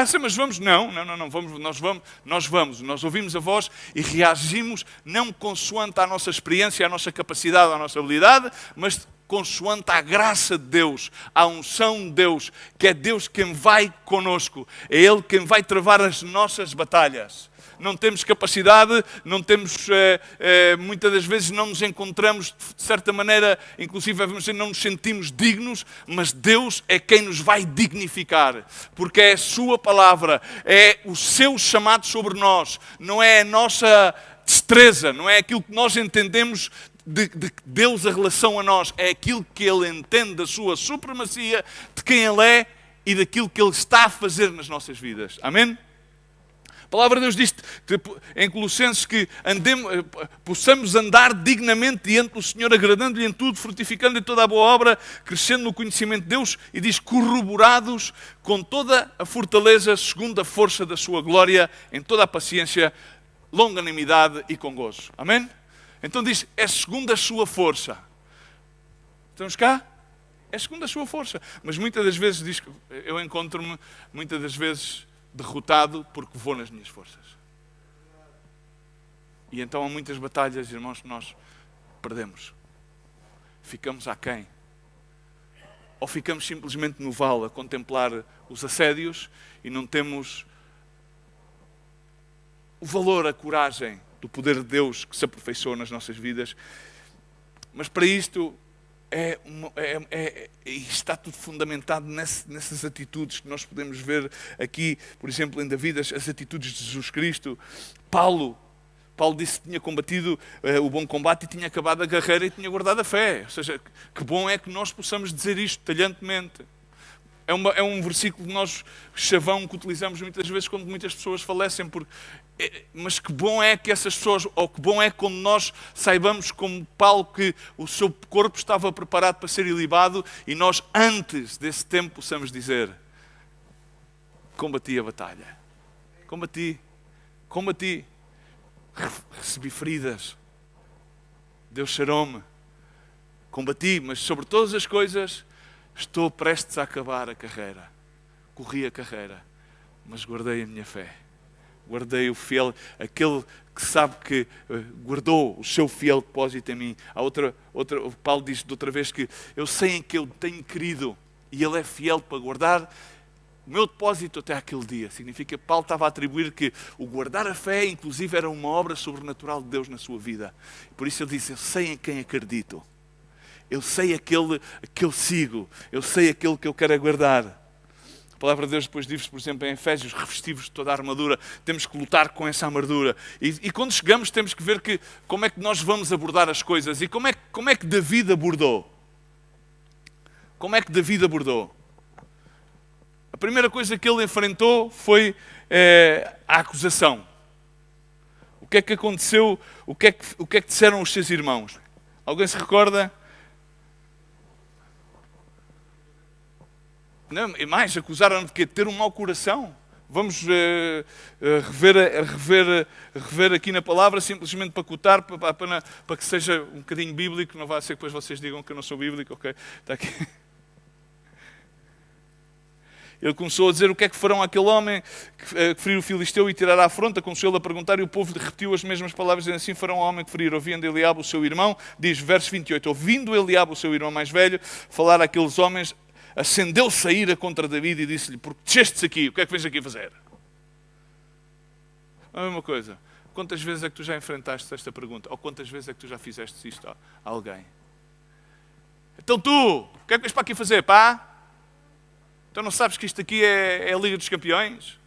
Sim, mas vamos? Não, nós vamos. Nós ouvimos a voz e reagimos não consoante à nossa experiência, à nossa capacidade, à nossa habilidade, mas consoante à graça de Deus, à unção de Deus, que é Deus quem vai conosco. É Ele quem vai travar as nossas batalhas. Não temos capacidade, não temos, muitas das vezes não nos encontramos, de certa maneira, inclusive vamos dizer, não nos sentimos dignos, mas Deus é quem nos vai dignificar, porque é a sua palavra, é o seu chamado sobre nós, não é a nossa destreza, não é aquilo que nós entendemos de Deus a relação a nós, é aquilo que Ele entende da sua supremacia, de quem Ele é e daquilo que Ele está a fazer nas nossas vidas. Amém? A palavra de Deus diz em Colossenses que possamos andar dignamente diante do Senhor, agradando-lhe em tudo, frutificando em toda a boa obra, crescendo no conhecimento de Deus, e diz corroborados com toda a fortaleza, segundo a força da sua glória, em toda a paciência, longanimidade e com gozo. Amém? Então diz, é segundo a sua força. Estamos cá? É segundo a sua força. Mas muitas das vezes diz que eu encontro-me, muitas das vezes, derrotado porque vou nas minhas forças. E então há muitas batalhas, irmãos, que nós perdemos. Ficamos aquém. Ou ficamos simplesmente no vale a contemplar os assédios e não temos o valor, a coragem do poder de Deus que se aperfeiçoa nas nossas vidas. Mas para isto está tudo fundamentado nessas atitudes que nós podemos ver aqui, por exemplo, em David, as atitudes de Jesus Cristo. Paulo disse que tinha combatido o bom combate e tinha acabado a carreira e tinha guardado a fé. Ou seja, que bom é que nós possamos dizer isto talhantemente. É um versículo de nós, chavão, que utilizamos muitas vezes quando muitas pessoas falecem. Mas que bom é que essas pessoas, ou que bom é quando nós saibamos, como Paulo, que o seu corpo estava preparado para ser ilibado e nós, antes desse tempo, possamos dizer: combati a batalha. Combati. Recebi feridas. Deus sarou-me. Combati, mas sobre todas as coisas, estou prestes a acabar a carreira. Corri a carreira, mas guardei a minha fé. Guardei o fiel, aquele que sabe que guardou o seu fiel depósito em mim. Paulo diz de outra vez que eu sei em que eu tenho querido e ele é fiel para guardar o meu depósito até aquele dia. Significa que Paulo estava a atribuir que o guardar a fé, inclusive, era uma obra sobrenatural de Deus na sua vida. Por isso ele disse: eu sei em quem acredito. Eu sei aquele que eu sigo. Eu sei aquele que eu quero aguardar. A palavra de Deus depois diz, por exemplo, em Efésios: revestivos de toda a armadura. Temos que lutar com essa armadura. E quando chegamos temos que ver como é que nós vamos abordar as coisas. E como é que David abordou? Como é que David abordou? A primeira coisa que ele enfrentou foi a acusação. O que é que aconteceu? O que é que disseram os seus irmãos? Alguém se recorda? Não, e mais, acusaram-no de quê? De ter um mau coração. Vamos rever aqui na palavra, simplesmente para cotar, para que seja um bocadinho bíblico. Não vai ser que depois vocês digam que eu não sou bíblico. Ok, está aqui. Ele começou a dizer o que é que farão àquele homem que feriu o filisteu e tirará a afronta. Começou ele a perguntar e o povo repetiu as mesmas palavras, dizendo assim: farão ao homem que ferir. Ouvindo Eliabe, o seu irmão, diz, verso 28, ouvindo Eliabe, o seu irmão mais velho, falar àqueles homens, acendeu-se a ira contra David e disse-lhe: porque descestes aqui, o que é que vens aqui fazer? A mesma coisa. Quantas vezes é que tu já enfrentaste esta pergunta? Ou quantas vezes é que tu já fizeste isto a alguém? Então tu, o que é que vens para aqui fazer, pá? Então não sabes que isto aqui é a Liga dos Campeões?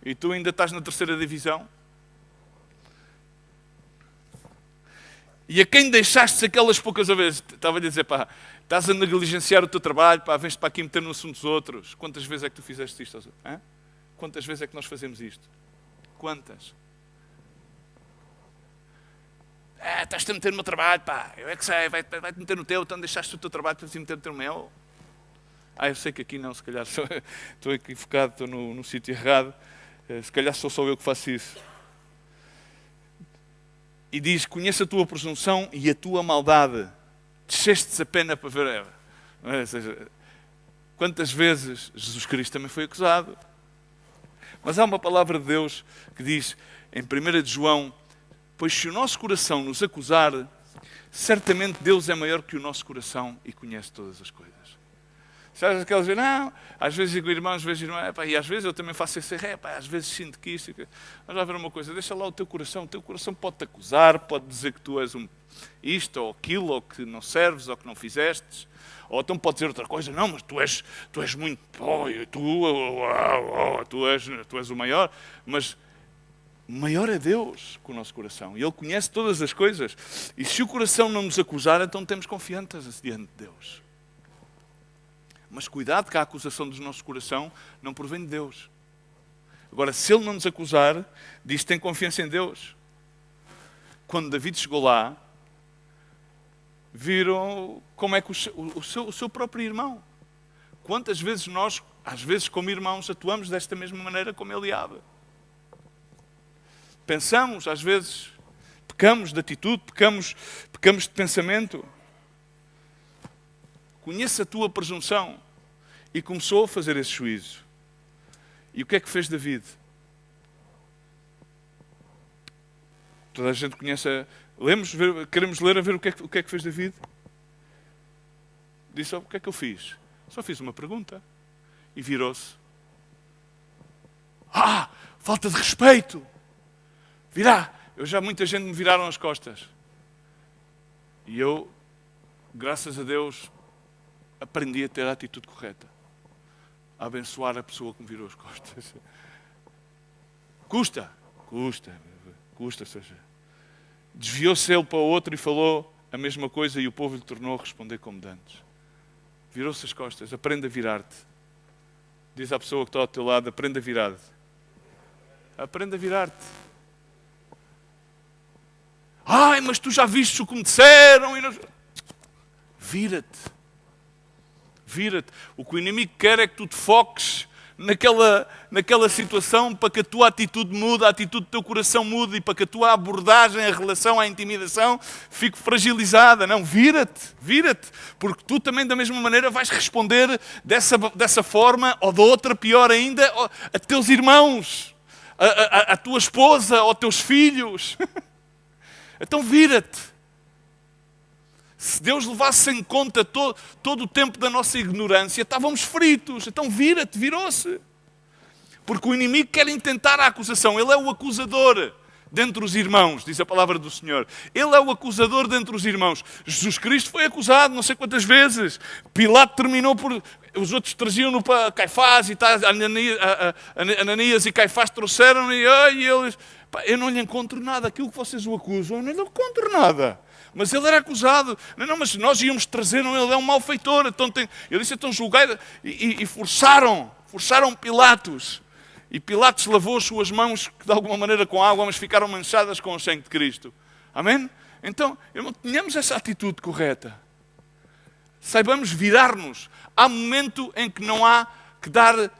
E tu ainda estás na terceira divisão? E a quem deixaste aquelas poucas vezes? Estava a dizer, pá, estás a negligenciar o teu trabalho, pá, vens para aqui meter no assunto dos outros. Quantas vezes é que tu fizeste isto? Hã? Quantas vezes é que nós fazemos isto? Quantas? Estás-te a meter no meu trabalho, pá, eu é que sei, vai-te meter no teu, então deixaste o teu trabalho para te meter no meu. Eu sei que aqui não, se calhar estou equivocado, estou no sítio errado. Se calhar sou só eu que faço isso. E diz: conheço a tua presunção e a tua maldade. Descestes a pena para ver. Ou seja, quantas vezes Jesus Cristo também foi acusado. Mas há uma palavra de Deus que diz em 1 de João: pois se o nosso coração nos acusar, certamente Deus é maior que o nosso coração e conhece todas as coisas. Sabes aquelas vezes, não, às vezes digo irmãos, às vezes irmão, e às vezes eu também faço esse às vezes sinto que isto. Mas vai ver uma coisa, deixa lá o teu coração pode-te acusar, pode dizer que tu és isto ou aquilo, ou que não serves, ou que não fizestes, ou então pode dizer outra coisa, não, mas tu és muito, tu és o maior, mas maior é Deus com o nosso coração, e Ele conhece todas as coisas, e se o coração não nos acusar, então temos confiança diante de Deus. Mas cuidado que a acusação do nosso coração não provém de Deus. Agora, se Ele não nos acusar, diz que tem confiança em Deus. Quando David chegou lá, viram como é que o seu próprio irmão. Quantas vezes nós, às vezes como irmãos, atuamos desta mesma maneira como Eliabe. Pensamos, às vezes, pecamos de atitude, pecamos de pensamento. Conheça a tua presunção. E começou a fazer esse juízo. E o que é que fez David? Toda a gente conhece. Queremos ler a ver o que é que fez David? Disse: o que é que eu fiz? Só fiz uma pergunta. E virou-se: falta de respeito! Muita gente me viraram as costas. E eu, graças a Deus, aprendi a ter a atitude correta. A abençoar a pessoa que me virou as costas. Custa, seja. Desviou-se ele para o outro e falou a mesma coisa e o povo lhe tornou a responder como dantes. Virou-se as costas, aprenda a virar-te. Diz à pessoa que está ao teu lado, aprenda a virar-te. Aprenda a virar-te. Ai, mas tu já viste o que me disseram. Vira-te. Vira-te. O que o inimigo quer é que tu te foques naquela situação para que a tua atitude mude, a atitude do teu coração mude e para que a tua abordagem, a relação, a intimidação fique fragilizada. Não, vira-te. Porque tu também da mesma maneira vais responder dessa forma ou de outra, pior ainda, a teus irmãos, a tua esposa ou teus filhos. Então vira-te. Se Deus levasse em conta todo o tempo da nossa ignorância, estávamos fritos. Então vira-te, virou-se. Porque o inimigo quer intentar a acusação. Ele é o acusador dentre os irmãos, diz a palavra do Senhor. Ele é o acusador dentre os irmãos. Jesus Cristo foi acusado não sei quantas vezes. Pilato terminou por... Os outros traziam-no para Caifás e Ananias e Caifás trouxeram-no e eles... Eu não lhe encontro nada. Aquilo que vocês o acusam, eu não lhe encontro nada. Mas ele era acusado. Não, mas nós íamos trazer, ele é um malfeitor. Ele disse, então julgai e forçaram Pilatos. E Pilatos lavou as suas mãos, de alguma maneira, com água, mas ficaram manchadas com o sangue de Cristo. Amém? Então, tenhamos essa atitude correta. Saibamos virar-nos. Há momento em que não há que dar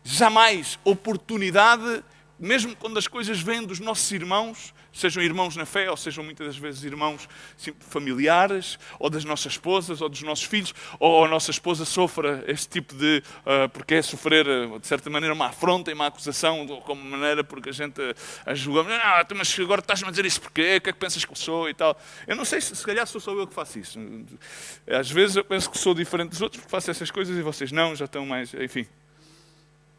jamais oportunidade, mesmo quando as coisas vêm dos nossos irmãos, sejam irmãos na fé, ou sejam muitas das vezes irmãos familiares, ou das nossas esposas, ou dos nossos filhos, ou a nossa esposa sofra este tipo de... porque é sofrer, de certa maneira, uma afronta e uma acusação, como maneira porque a gente a julga. Não, mas agora estás-me a dizer isso porquê? O que é que pensas que eu sou e tal? Eu não sei, se calhar sou só eu que faço isso. Às vezes eu penso que sou diferente dos outros porque faço essas coisas e vocês não, já estão mais... Enfim.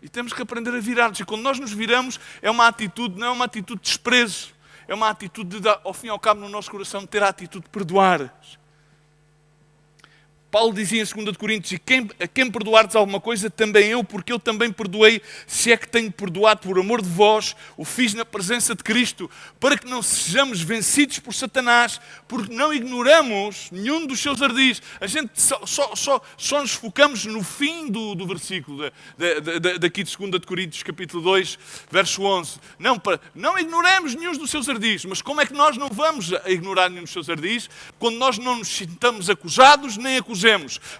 E temos que aprender a virar-nos. E quando nós nos viramos, é uma atitude, não é uma atitude de desprezo. É uma atitude de, ao fim e ao cabo, no nosso coração, de ter a atitude de perdoar. Paulo dizia em 2 Coríntios, a quem perdoardes alguma coisa, também eu, porque eu também perdoei, se é que tenho perdoado por amor de vós, o fiz na presença de Cristo, para que não sejamos vencidos por Satanás, porque não ignoramos nenhum dos seus ardis. A gente só nos focamos no fim do versículo, daqui de 2 Coríntios, capítulo 2, verso 11. Não ignoramos nenhum dos seus ardis, mas como é que nós não vamos ignorar nenhum dos seus ardis, quando nós não nos sintamos acusados, nem acusamos?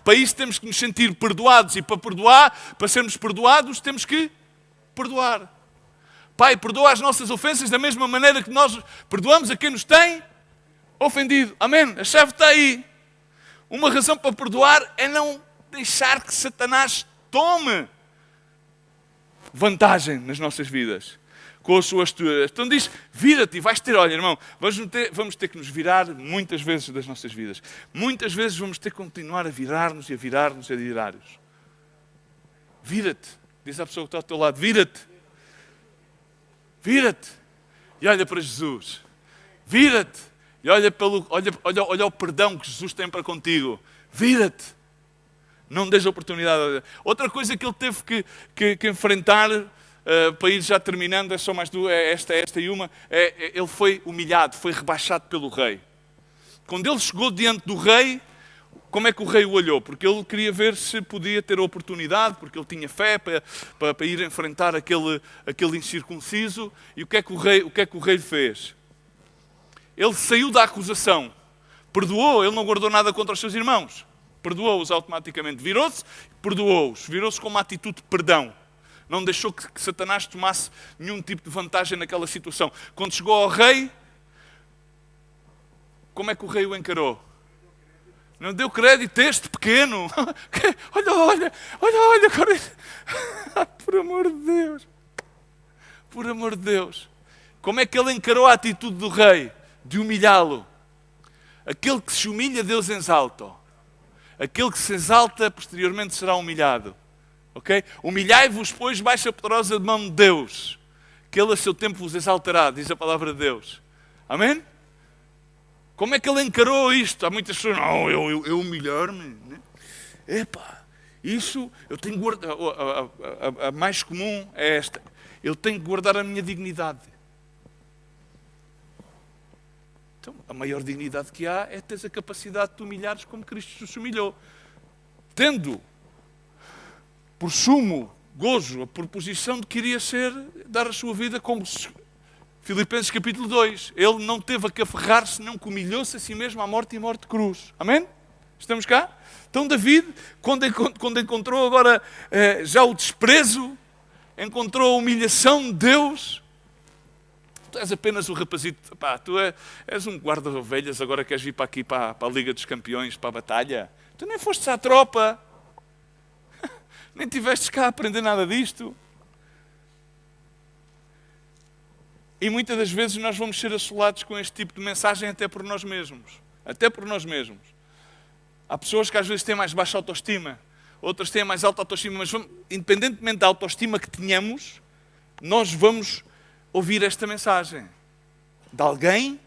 Para isso temos que nos sentir perdoados e para sermos perdoados temos que perdoar. Pai, perdoa as nossas ofensas da mesma maneira que nós perdoamos a quem nos tem ofendido. Amém? A chave está aí. Uma razão para perdoar é não deixar que Satanás tome vantagem nas nossas vidas. Com as suas teorias. Então diz, vira-te e vais ter, olha irmão, vamos ter que nos virar muitas vezes das nossas vidas. Muitas vezes vamos ter que continuar a virar-nos e a virar-nos e a virar-nos. Vira-te. Diz à pessoa que está ao teu lado, vira-te. Vira-te. E olha para Jesus. Vira-te. E olha o perdão que Jesus tem para contigo. Vira-te. Não dês oportunidade. Outra coisa que ele teve que enfrentar... para ir já terminando, é só mais duas, esta e uma, ele foi humilhado, foi rebaixado pelo rei. Quando ele chegou diante do rei, como é que o rei o olhou? Porque ele queria ver se podia ter a oportunidade, porque ele tinha fé para ir enfrentar aquele incircunciso. E o que é que o rei fez? Ele saiu da acusação, perdoou, ele não guardou nada contra os seus irmãos, perdoou-os automaticamente, virou-se, perdoou-os, virou-se com uma atitude de perdão. Não deixou que Satanás tomasse nenhum tipo de vantagem naquela situação. Quando chegou ao rei, como é que o rei o encarou? Não deu crédito a este pequeno. Olha. Por amor de Deus. Por amor de Deus. Como é que ele encarou a atitude do rei? De humilhá-lo. Aquele que se humilha, Deus exalta. Aquele que se exalta, posteriormente será humilhado. Okay? Humilhai-vos, pois, baixa a poderosa mão de Deus, que Ele a seu tempo vos exaltará, diz a palavra de Deus. Amém? Como é que Ele encarou isto? Há muitas pessoas, não, eu humilhar-me. Né? Epá, isso, eu tenho que guardar, a mais comum é esta, eu tenho que guardar a minha dignidade. Então, a maior dignidade que há é teres a capacidade de te humilhares como Cristo se humilhou. Tendo por sumo gozo a proposição de que iria dar a sua vida como Filipenses capítulo 2. Ele não teve a que aferrar-se, senão que humilhou-se a si mesmo à morte e morte de cruz. Amém? Estamos cá? Então David, quando encontrou agora já o desprezo, encontrou a humilhação de Deus. Tu és apenas o rapazito, pá, tu és um guarda-ovelhas, agora queres vir para aqui, para a Liga dos Campeões, para a batalha. Tu nem fostes à tropa, nem tivestes cá a aprender nada disto. E muitas das vezes nós vamos ser assolados com este tipo de mensagem até por nós mesmos. Até por nós mesmos. Há pessoas que às vezes têm mais baixa autoestima, outras têm mais alta autoestima, mas independentemente da autoestima que tenhamos, nós vamos ouvir esta mensagem de alguém,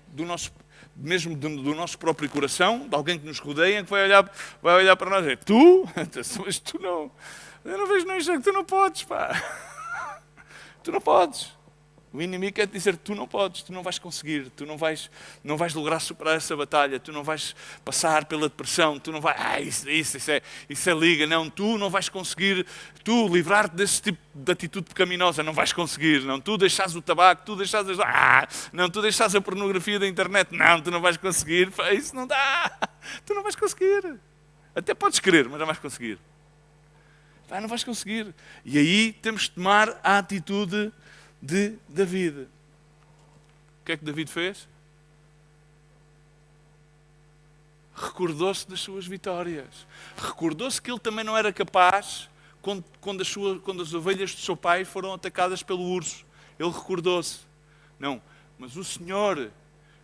mesmo do nosso próprio coração, de alguém que nos rodeia, que vai olhar para nós e dizer, mas tu não, eu não vejo nem jeito, tu não podes, pá. Tu não podes. O inimigo quer te dizer, tu não podes, tu não vais conseguir, tu não vais lograr superar essa batalha, tu não vais passar pela depressão, tu não vais, isso é liga, não, tu não vais conseguir, tu livrar-te desse tipo de atitude pecaminosa, não vais conseguir, não, tu deixares o tabaco, tu deixares a pornografia da internet, não, tu não vais conseguir, isso não dá, tu não vais conseguir, até podes querer, mas não vais conseguir, não vais conseguir, e aí temos de tomar a atitude de David. O que é que David fez? Recordou-se das suas vitórias. Recordou-se que ele também não era capaz quando as ovelhas do seu pai foram atacadas pelo urso. Ele recordou-se. Não, mas o Senhor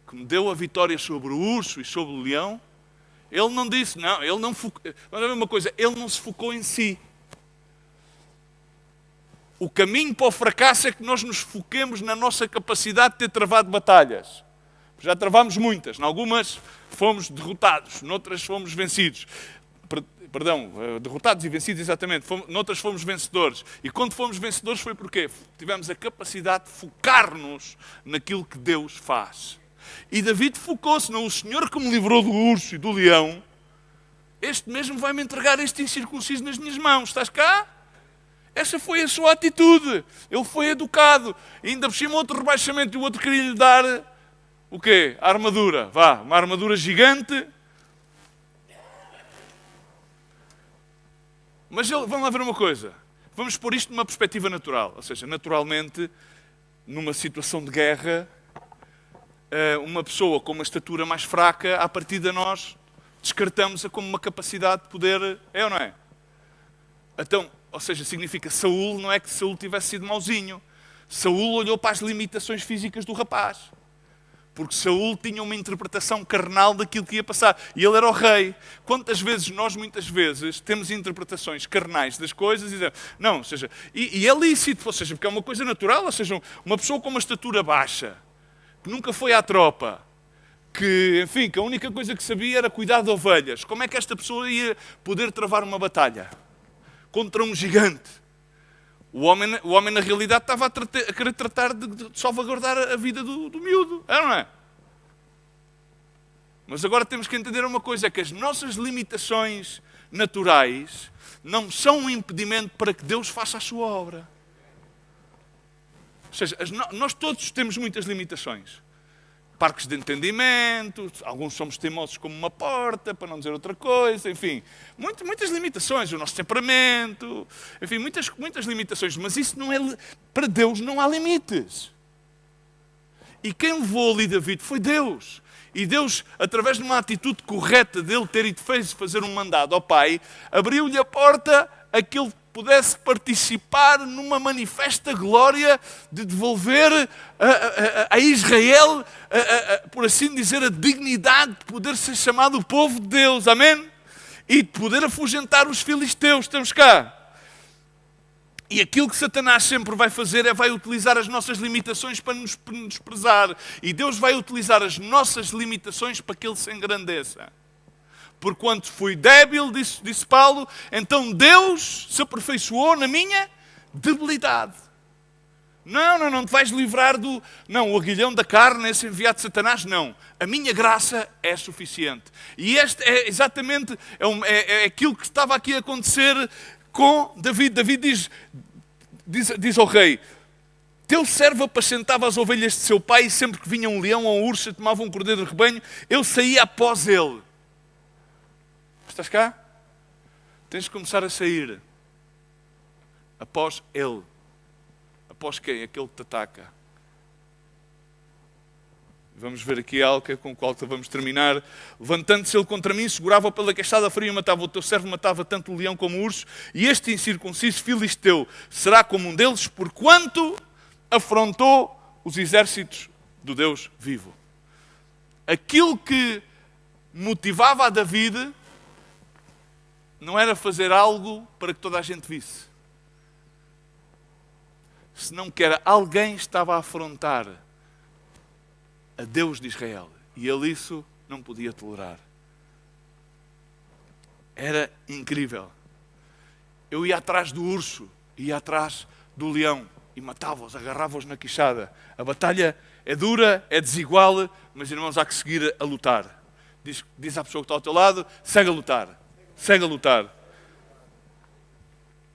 que me deu a vitória sobre o urso e sobre o leão, ele não disse, não, ele não focou, vamos ver uma coisa, ele não se focou em si. O caminho para o fracasso é que nós nos foquemos na nossa capacidade de ter travado batalhas. Já travámos muitas. Em algumas fomos derrotados, noutras fomos vencidos. Derrotados e vencidos, exatamente. Noutras fomos vencedores. E quando fomos vencedores foi porque tivemos a capacidade de focar-nos naquilo que Deus faz. E David focou-se, não, o Senhor que me livrou do urso e do leão, este mesmo vai me entregar este incircunciso nas minhas mãos. Estás cá? Essa foi a sua atitude. Ele foi educado. E ainda por cima outro rebaixamento e o outro queria lhe dar o quê? A armadura. Uma armadura gigante. Mas vamos lá ver uma coisa. Vamos pôr isto numa perspectiva natural. Ou seja, naturalmente, numa situação de guerra, uma pessoa com uma estatura mais fraca, à partida nós descartamos-a como uma capacidade de poder... É ou não é? Então... Ou seja, significa Saúl, não é que Saúl tivesse sido mauzinho. Saúl olhou para as limitações físicas do rapaz. Porque Saúl tinha uma interpretação carnal daquilo que ia passar. E ele era o rei. Quantas vezes nós, muitas vezes, temos interpretações carnais das coisas e dizemos, não, ou seja, e é lícito, ou seja, porque é uma coisa natural, ou seja, uma pessoa com uma estatura baixa, que nunca foi à tropa, que a única coisa que sabia era cuidar de ovelhas. Como é que esta pessoa ia poder travar uma batalha contra um gigante? O homem na realidade estava a querer tratar de salvaguardar a vida do miúdo, não é? Mas agora temos que entender uma coisa, é que as nossas limitações naturais não são um impedimento para que Deus faça a sua obra. Ou seja, nós todos temos muitas limitações. Parques de entendimento, alguns somos teimosos como uma porta, para não dizer outra coisa, enfim. Muitas limitações, o nosso temperamento, enfim, muitas limitações. Mas isso não é... Para Deus não há limites. E quem levou ali David foi Deus. E Deus, através de uma atitude correta dele ter ido fazer um mandado ao pai, abriu-lhe a porta a que ele pudesse participar numa manifesta glória de devolver a Israel, por assim dizer, a dignidade de poder ser chamado o povo de Deus, amém? E de poder afugentar os filisteus, estamos cá. E aquilo que Satanás sempre vai fazer vai utilizar as nossas limitações para nos desprezar. E Deus vai utilizar as nossas limitações para que Ele se engrandeça. Porquanto fui débil, disse Paulo, então Deus se aperfeiçoou na minha debilidade. Não te vais livrar do... Não, o aguilhão da carne, esse enviado de Satanás, não. A minha graça é suficiente. E este é exatamente é aquilo que estava aqui a acontecer com David. David diz ao rei, teu servo apacentava as ovelhas de seu pai e sempre que vinha um leão ou um urso e tomava um cordeiro de rebanho, eu saía após ele. Estás cá? Tens de começar a sair após ele. Após quem? Aquele que te ataca. Vamos ver aqui algo com o qual vamos terminar. Levantando-se ele contra mim, segurava-o pela queixada fria e matava. O teu servo matava tanto o leão como o urso. E este incircunciso filisteu será como um deles, porquanto afrontou os exércitos do Deus vivo. Aquilo que motivava a David não era fazer algo para que toda a gente visse. Senão que era alguém estava a afrontar a Deus de Israel. E ele isso não podia tolerar. Era incrível. Eu ia atrás do urso, ia atrás do leão e matava-os, agarrava-os na queixada. A batalha é dura, é desigual, mas irmãos, há que seguir a lutar. Diz à pessoa que está ao teu lado, segue a lutar. Segue a lutar.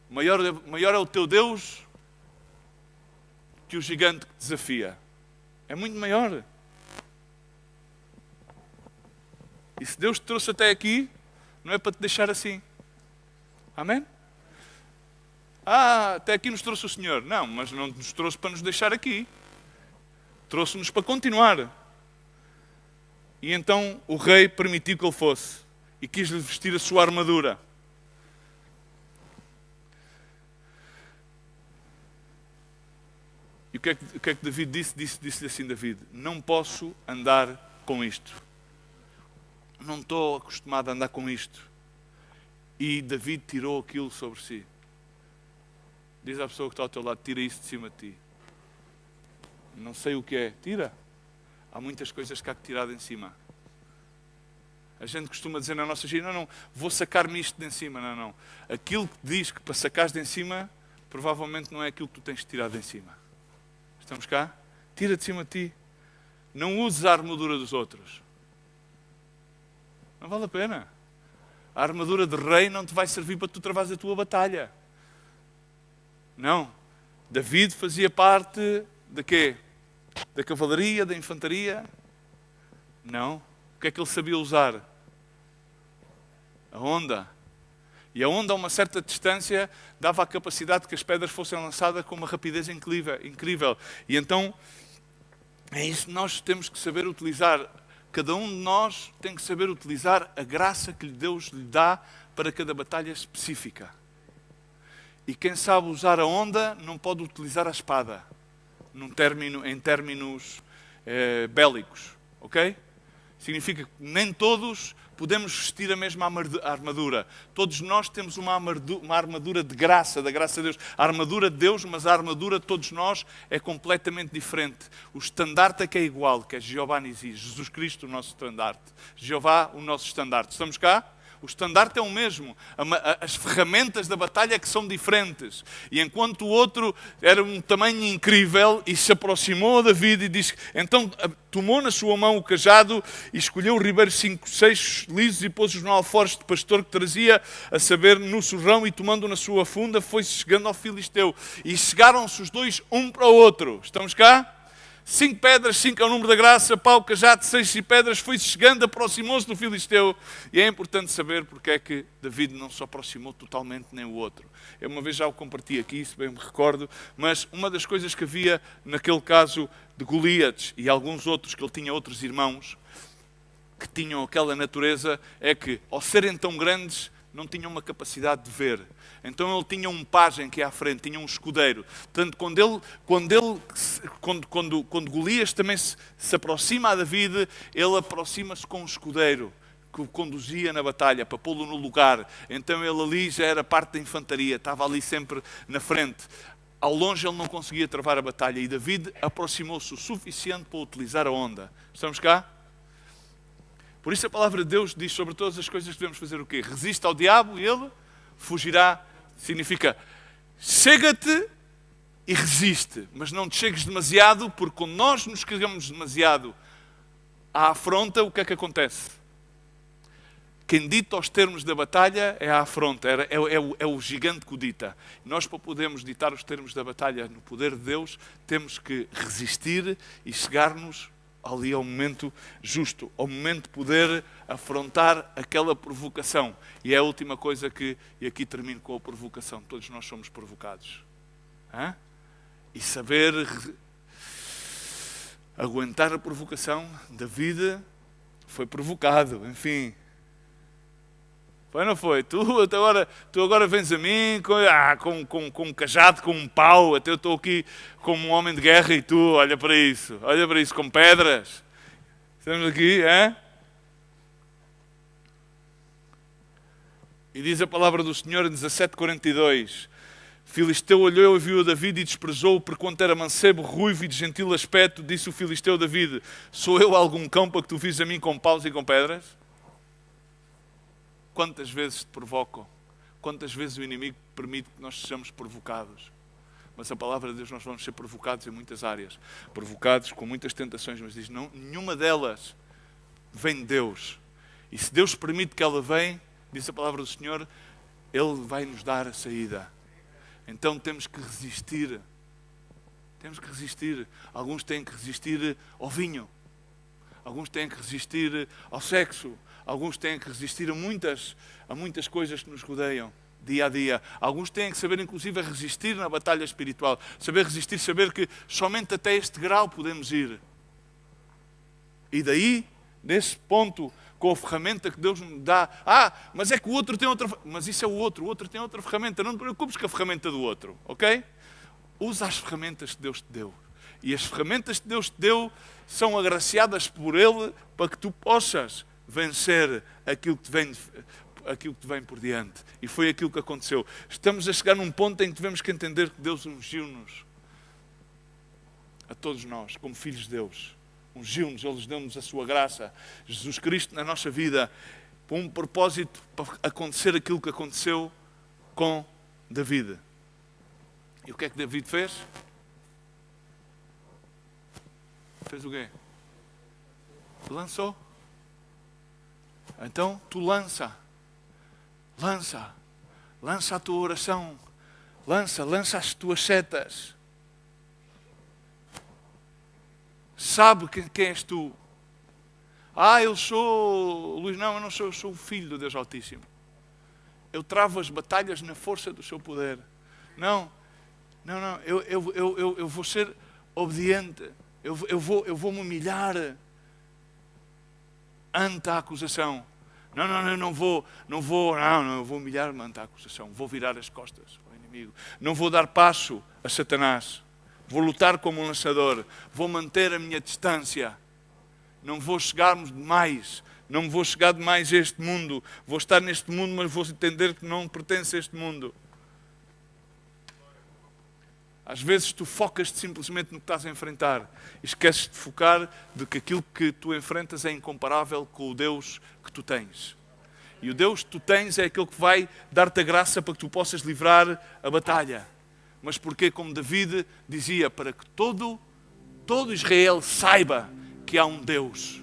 Maior é o teu Deus que o gigante que desafia. É muito maior. E se Deus te trouxe até aqui, não é para te deixar assim. Amém? Até aqui nos trouxe o Senhor. Não, mas não nos trouxe para nos deixar aqui. Trouxe-nos para continuar. E então o rei permitiu que ele fosse. E quis-lhe vestir a sua armadura. E o que é que David disse? Disse-lhe assim David, não posso andar com isto. Não estou acostumado a andar com isto. E David tirou aquilo sobre si. Diz à pessoa que está ao teu lado, tira isso de cima de ti. Não sei o que é. Tira. Há muitas coisas que há que tirar de em cima. A gente costuma dizer na nossa gira, não, vou sacar-me isto de em cima. Não. Aquilo que diz que para sacares de em cima, provavelmente não é aquilo que tu tens de tirar de em cima. Estamos cá? Tira de cima de ti. Não uses a armadura dos outros. Não vale a pena. A armadura de rei não te vai servir para tu travares a tua batalha. Não. David fazia parte de quê? Da cavalaria, da infantaria? Não. O que é que ele sabia usar? A onda. E a onda a uma certa distância dava a capacidade de que as pedras fossem lançadas com uma rapidez incrível. E então é isso que nós temos que saber utilizar. Cada um de nós tem que saber utilizar a graça que Deus lhe dá para cada batalha específica. E quem sabe usar a onda não pode utilizar a espada em termos bélicos. Ok? Significa que nem todos podemos vestir a mesma armadura. Todos nós temos uma armadura de graça, da graça de Deus. A armadura de Deus, mas a armadura de todos nós é completamente diferente. O estandarte é que é igual, que é Jeová Nisi, Jesus Cristo o nosso estandarte. Jeová o nosso estandarte. Estamos cá? O estandarte é o mesmo. As ferramentas da batalha é que são diferentes. E enquanto o outro era um tamanho incrível e se aproximou a David e disse, então tomou na sua mão o cajado e escolheu o ribeiro 5, 6 lisos e pôs-os no alforje de pastor que trazia, a saber, no surrão, e tomando na sua funda, foi-se chegando ao filisteu. E chegaram-se os dois um para o outro. Estamos cá? 5 pedras, 5 é o número da graça, pau, cajado, 6 pedras, foi-se chegando, aproximou-se do filisteu. E é importante saber porque é que David não se aproximou totalmente nem o outro. Eu uma vez já o compartilhei aqui, se bem me recordo, mas uma das coisas que havia naquele caso de Goliates e alguns outros, que ele tinha outros irmãos, que tinham aquela natureza, é que, ao serem tão grandes, não tinham uma capacidade de ver. Então ele tinha um pajem que é à frente, tinha um escudeiro. Portanto, quando Golias também se aproxima a David, ele aproxima-se com um escudeiro, que o conduzia na batalha, para pô-lo no lugar. Então ele ali já era parte da infantaria, estava ali sempre na frente. Ao longe ele não conseguia travar a batalha e David aproximou-se o suficiente para utilizar a onda. Estamos cá? Por isso a palavra de Deus diz sobre todas as coisas que devemos fazer o quê? Resiste ao diabo e ele fugirá. Significa, chega-te e resiste, mas não te chegues demasiado, porque quando nós nos chegamos demasiado à afronta, o que é que acontece? Quem dita os termos da batalha é a afronta, é o gigante que o dita. Nós, para podermos ditar os termos da batalha no poder de Deus, temos que resistir e chegar-nos ali ao momento justo, ao momento de poder afrontar aquela provocação. E é a última coisa e aqui termino com a provocação, todos nós somos provocados. Hã? E saber aguentar a provocação, David foi provocado, enfim. Foi ou não foi? Tu agora vens a mim com um cajado, com um pau, até eu estou aqui como um homem de guerra e tu, olha para isso, com pedras. Estamos aqui, é? E diz a palavra do Senhor em 17:42, Filisteu olhou e viu a David e desprezou-o, porquanto era mancebo, ruivo e de gentil aspecto. Disse o Filisteu a David, sou eu algum cão para que tu vis a mim com paus e com pedras? Quantas vezes te provocam? Quantas vezes o inimigo permite que nós sejamos provocados? Mas a palavra de Deus, nós vamos ser provocados em muitas áreas. Provocados com muitas tentações, mas diz, não, nenhuma delas vem de Deus. E se Deus permite que ela venha, diz a palavra do Senhor, Ele vai nos dar a saída. Então temos que resistir. Temos que resistir. Alguns têm que resistir ao vinho. Alguns têm que resistir ao sexo. Alguns têm que resistir a muitas coisas que nos rodeiam, dia a dia. Alguns têm que saber, inclusive, a resistir na batalha espiritual. Saber resistir, saber que somente até este grau podemos ir. E daí, nesse ponto, com a ferramenta que Deus nos dá, mas é que o outro tem outra... Mas isso é o outro tem outra ferramenta. Não te preocupes com a ferramenta do outro, ok? Usa as ferramentas que Deus te deu. E as ferramentas que Deus te deu são agraciadas por Ele para que tu possas vencer aquilo que te vem por diante. E foi aquilo que aconteceu. Estamos a chegar num ponto em que devemos que entender que Deus ungiu-nos. A todos nós, como filhos de Deus. Ungiu-nos, Ele deu-nos a sua graça. Jesus Cristo na nossa vida, com um propósito para acontecer aquilo que aconteceu com David. E o que é que David fez? Fez o quê? Lançou. Então, tu lança a tua oração, lança as tuas setas. Sabe quem és tu? Eu sou, Luís, não, eu não sou, eu sou o filho do Deus Altíssimo. Eu travo as batalhas na força do seu poder. Não, eu vou ser obediente, eu vou me humilhar ante a acusação. Eu vou humilhar-me ante a acusação. Vou virar as costas ao inimigo. Não vou dar passo a Satanás. Vou lutar como um lançador. Vou manter a minha distância. Não vou chegarmos demais. Não me vou chegar demais a este mundo. Vou estar neste mundo, mas vou entender que não pertence a este mundo. Às vezes tu focas-te simplesmente no que estás a enfrentar e esqueces de focar de que aquilo que tu enfrentas é incomparável com o Deus que tu tens. E o Deus que tu tens é aquele que vai dar-te a graça para que tu possas livrar a batalha. Mas porque, como David dizia, para que todo Israel saiba que há um Deus.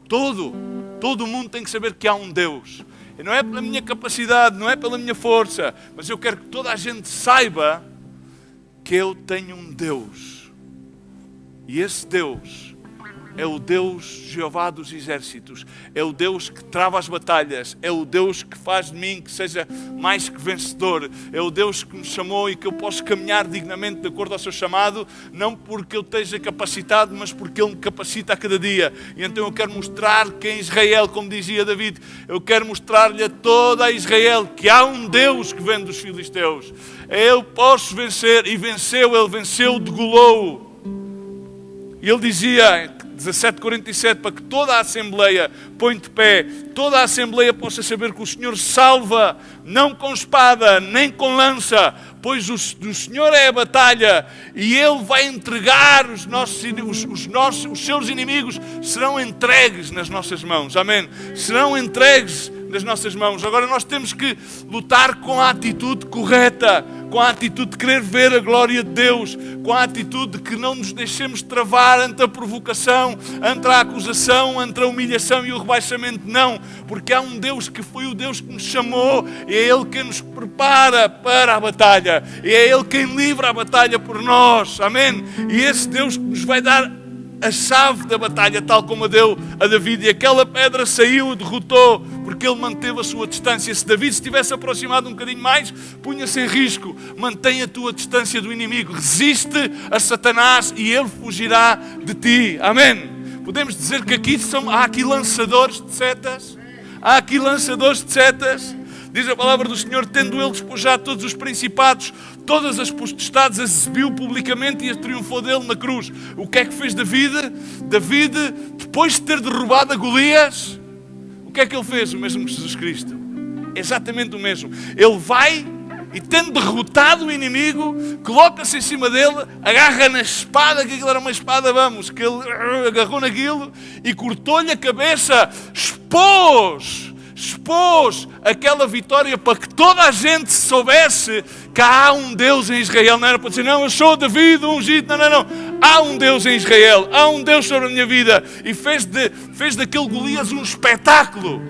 Todo o mundo tem que saber que há um Deus. E não é pela minha capacidade, não é pela minha força, mas eu quero que toda a gente saiba que eu tenho um Deus. E esse Deus é o Deus Jeová dos exércitos. É o Deus que trava as batalhas. É o Deus que faz de mim que seja mais que vencedor. É o Deus que me chamou e que eu posso caminhar dignamente de acordo ao seu chamado, não porque eu esteja capacitado, mas porque Ele me capacita a cada dia. E então eu quero mostrar que em Israel, como dizia David, eu quero mostrar-lhe a toda a Israel que há um Deus que vem dos filisteus. Eu posso vencer, e venceu, Ele venceu, degolou. E ele dizia, 17:47, para que toda a Assembleia põe de pé, toda a Assembleia possa saber que o Senhor salva, não com espada, nem com lança, pois do Senhor é a batalha e Ele vai entregar os seus inimigos, serão entregues nas nossas mãos. Amém? Serão entregues nas nossas mãos. Agora nós temos que lutar com a atitude correta, com a atitude de querer ver a glória de Deus, com a atitude de que não nos deixemos travar ante a provocação, ante a acusação, ante a humilhação e o rebaixamento. Não, porque há um Deus que foi o Deus que nos chamou, e é Ele quem nos prepara para a batalha, e é Ele quem livra a batalha por nós. Amém? E esse Deus que nos vai dar a chave da batalha, tal como a deu a David, e aquela pedra saiu e derrotou, porque ele manteve a sua distância. Se David se tivesse aproximado um bocadinho mais, punha-se em risco. Mantém a tua distância do inimigo, resiste a Satanás e ele fugirá de ti. Amém? Podemos dizer que há aqui lançadores de setas? Há aqui lançadores de setas? Diz a palavra do Senhor, tendo ele despojado todos os principados, todas as potestades, as exibiu publicamente e triunfou dele na cruz. O que é que fez David? David, depois de ter derrubado a Golias, o que é que ele fez? O mesmo que Jesus Cristo. Exatamente o mesmo. Ele vai e, tendo derrotado o inimigo, coloca-se em cima dele, agarra na espada, que aquilo era uma espada, que ele agarrou naquilo e cortou-lhe a cabeça, expôs aquela vitória para que toda a gente soubesse que há um Deus em Israel. Não era para dizer, não, eu sou David, ungido. Não. Há um Deus em Israel, há um Deus sobre a minha vida. E fez daquele Golias um espetáculo.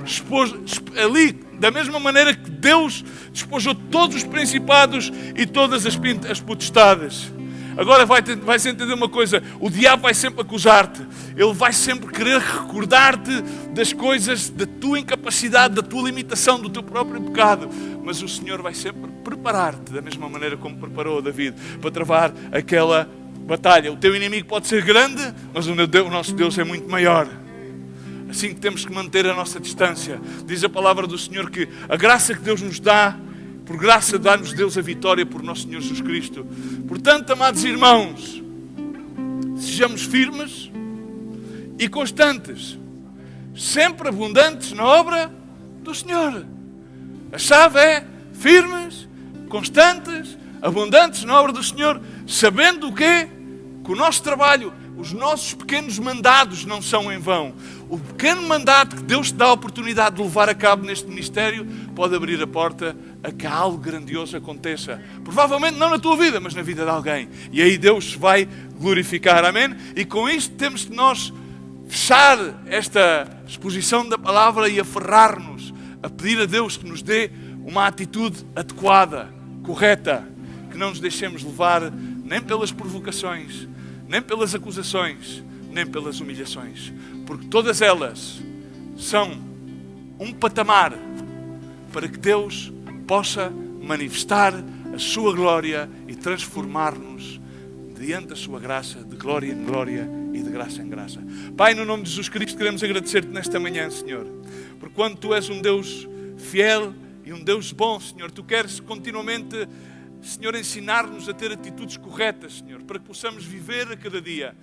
Expôs ali, da mesma maneira que Deus despojou todos os principados e todas as potestades. Agora vai-se entender uma coisa, o diabo vai sempre acusar-te, ele vai sempre querer recordar-te das coisas, da tua incapacidade, da tua limitação, do teu próprio pecado, mas o Senhor vai sempre preparar-te, da mesma maneira como preparou a David, para travar aquela batalha. O teu inimigo pode ser grande, mas o nosso Deus é muito maior. Assim que temos que manter a nossa distância. Diz a palavra do Senhor que a graça que Deus nos dá, por graça dá-nos Deus a vitória por nosso Senhor Jesus Cristo. Portanto, amados irmãos, sejamos firmes e constantes, sempre abundantes na obra do Senhor. A chave é firmes, constantes, abundantes na obra do Senhor, sabendo o quê? Que o nosso trabalho, os nossos pequenos mandados não são em vão. O pequeno mandato que Deus te dá a oportunidade de levar a cabo neste ministério pode abrir a porta a que algo grandioso aconteça. Provavelmente não na tua vida, mas na vida de alguém. E aí Deus vai glorificar. Amém? E com isto temos que nós fechar esta exposição da palavra e aferrar-nos a pedir a Deus que nos dê uma atitude adequada, correta, que não nos deixemos levar nem pelas provocações, nem pelas acusações, nem pelas humilhações, porque todas elas são um patamar para que Deus possa manifestar a sua glória e transformar-nos diante da sua graça, de glória em glória e de graça em graça. Pai, no nome de Jesus Cristo, queremos agradecer-te nesta manhã, Senhor, porque quando Tu és um Deus fiel e um Deus bom, Senhor, Tu queres continuamente, Senhor, ensinar-nos a ter atitudes corretas, Senhor, para que possamos viver a cada dia